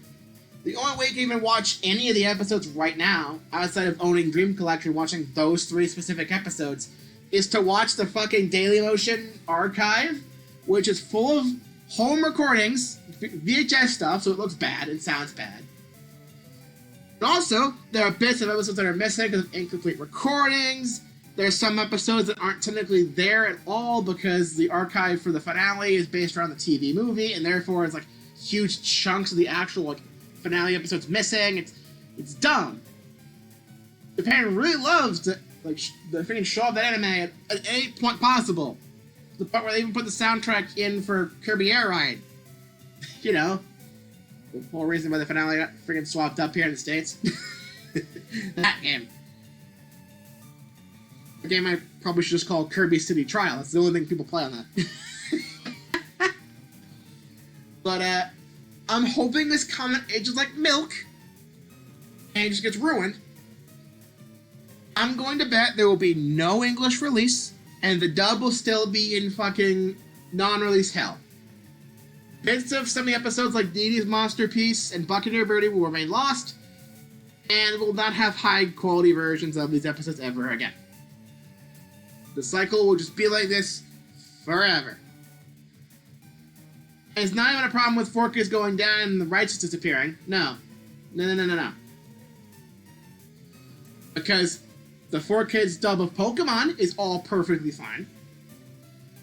The only way you can even watch any of the episodes right now, outside of owning Dream Collection, watching those 3 specific episodes, is to watch the fucking Dailymotion archive, which is full of home recordings, VHS stuff, so it looks bad and sounds bad. And also, there are bits of episodes that are missing because of incomplete recordings. There's some episodes that aren't technically there at all because the archive for the finale is based around the TV movie, and therefore it's like huge chunks of the actual like finale episodes missing. It's dumb. Japan really loves to like the freaking show off that anime at any point possible. The part where they even put the soundtrack in for Kirby Air Ride. You know, the whole reason why the finale got freaking swapped up here in the States. That game. A game I probably should just call Kirby City Trial. That's the only thing people play on that. But, I'm hoping this comment ages like milk and just gets ruined. I'm going to bet there will be no English release, and the dub will still be in fucking non-release hell. Bits of some of the episodes like Dee Dee's Monsterpiece and Buccaneer Birdie will remain lost, and will not have high-quality versions of these episodes ever again. The cycle will just be like this forever. And it's not even a problem with 4Kids going down and the rights disappearing. No. No. Because the 4Kids dub of Pokémon is all perfectly fine.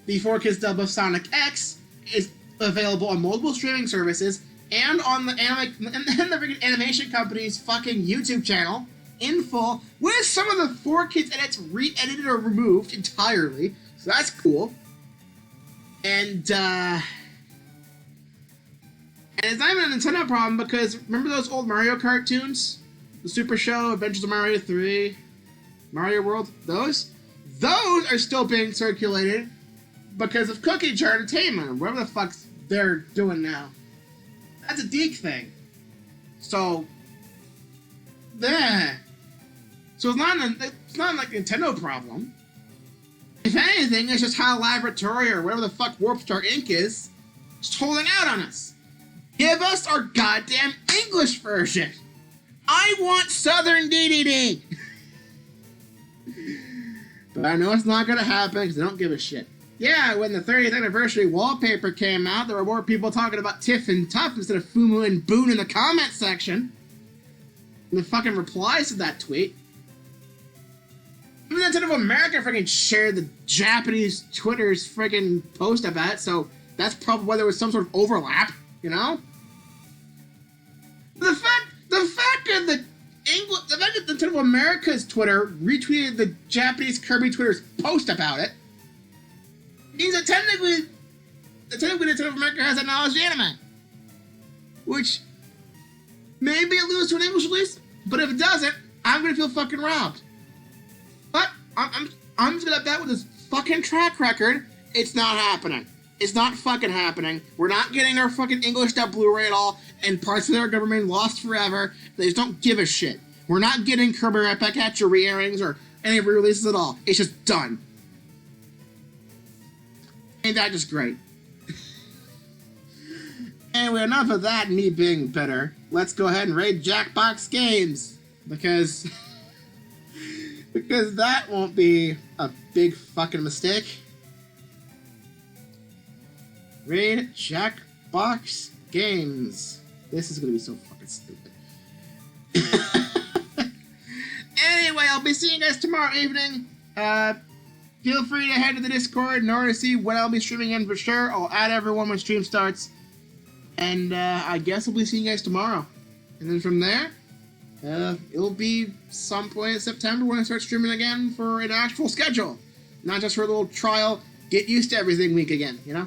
The 4Kids dub of Sonic X is available on multiple streaming services and on the freaking animation company's fucking YouTube channel in full, with some of the 4Kids edits re-edited or removed entirely. So that's cool. And it's not even a Nintendo problem, because remember those old Mario cartoons? The Super Show, Adventures of Mario 3, Mario World? Those are still being circulated because of Cookie Jar Entertainment, or whatever the fuck they're doing now. That's a Deke thing. So, there. So it's not like a Nintendo problem. If anything, it's just how Laboratory or whatever the fuck Warp Star Inc. is just holding out on us. Give us our goddamn English version. I want Southern DDD. But I know it's not gonna happen because they don't give a shit. Yeah, when the 30th anniversary wallpaper came out, there were more people talking about Tiff and Tuff instead of Fumu and Boone in the comment section. And the fucking replies to that tweet. Even Nintendo of America freaking shared the Japanese Twitter's freaking post about it, so that's probably why there was some sort of overlap, you know? The fact that Nintendo of America's Twitter retweeted the Japanese Kirby Twitter's post about it means that technically Nintendo of America has acknowledged the anime. Which Maybe it loses to an English release, but if it doesn't, I'm gonna feel fucking robbed. But I'm just gonna bet with this fucking track record, it's not happening. It's not fucking happening. We're not getting our fucking English dub Blu-ray at all, and parts of it are gonna remain lost forever. They just don't give a shit. We're not getting Kirby Right Back at You re-airings or any re-releases at all. It's just done. Ain't that just great? Anyway, enough of that, me being bitter. Let's go ahead and raid Jackbox Games. Because that won't be a big fucking mistake. Raid Jackbox Games. This is gonna be so fucking stupid. Anyway, I'll be seeing you guys tomorrow evening. Feel free to head to the Discord in order to see when I'll be streaming in for sure. I'll add everyone when stream starts. And I guess I'll be seeing you guys tomorrow. And then from there, it'll be some point in September when I start streaming again for an actual schedule. Not just for a little trial, get used to everything week again, you know?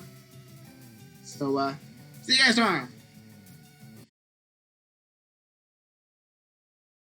So, see you guys tomorrow.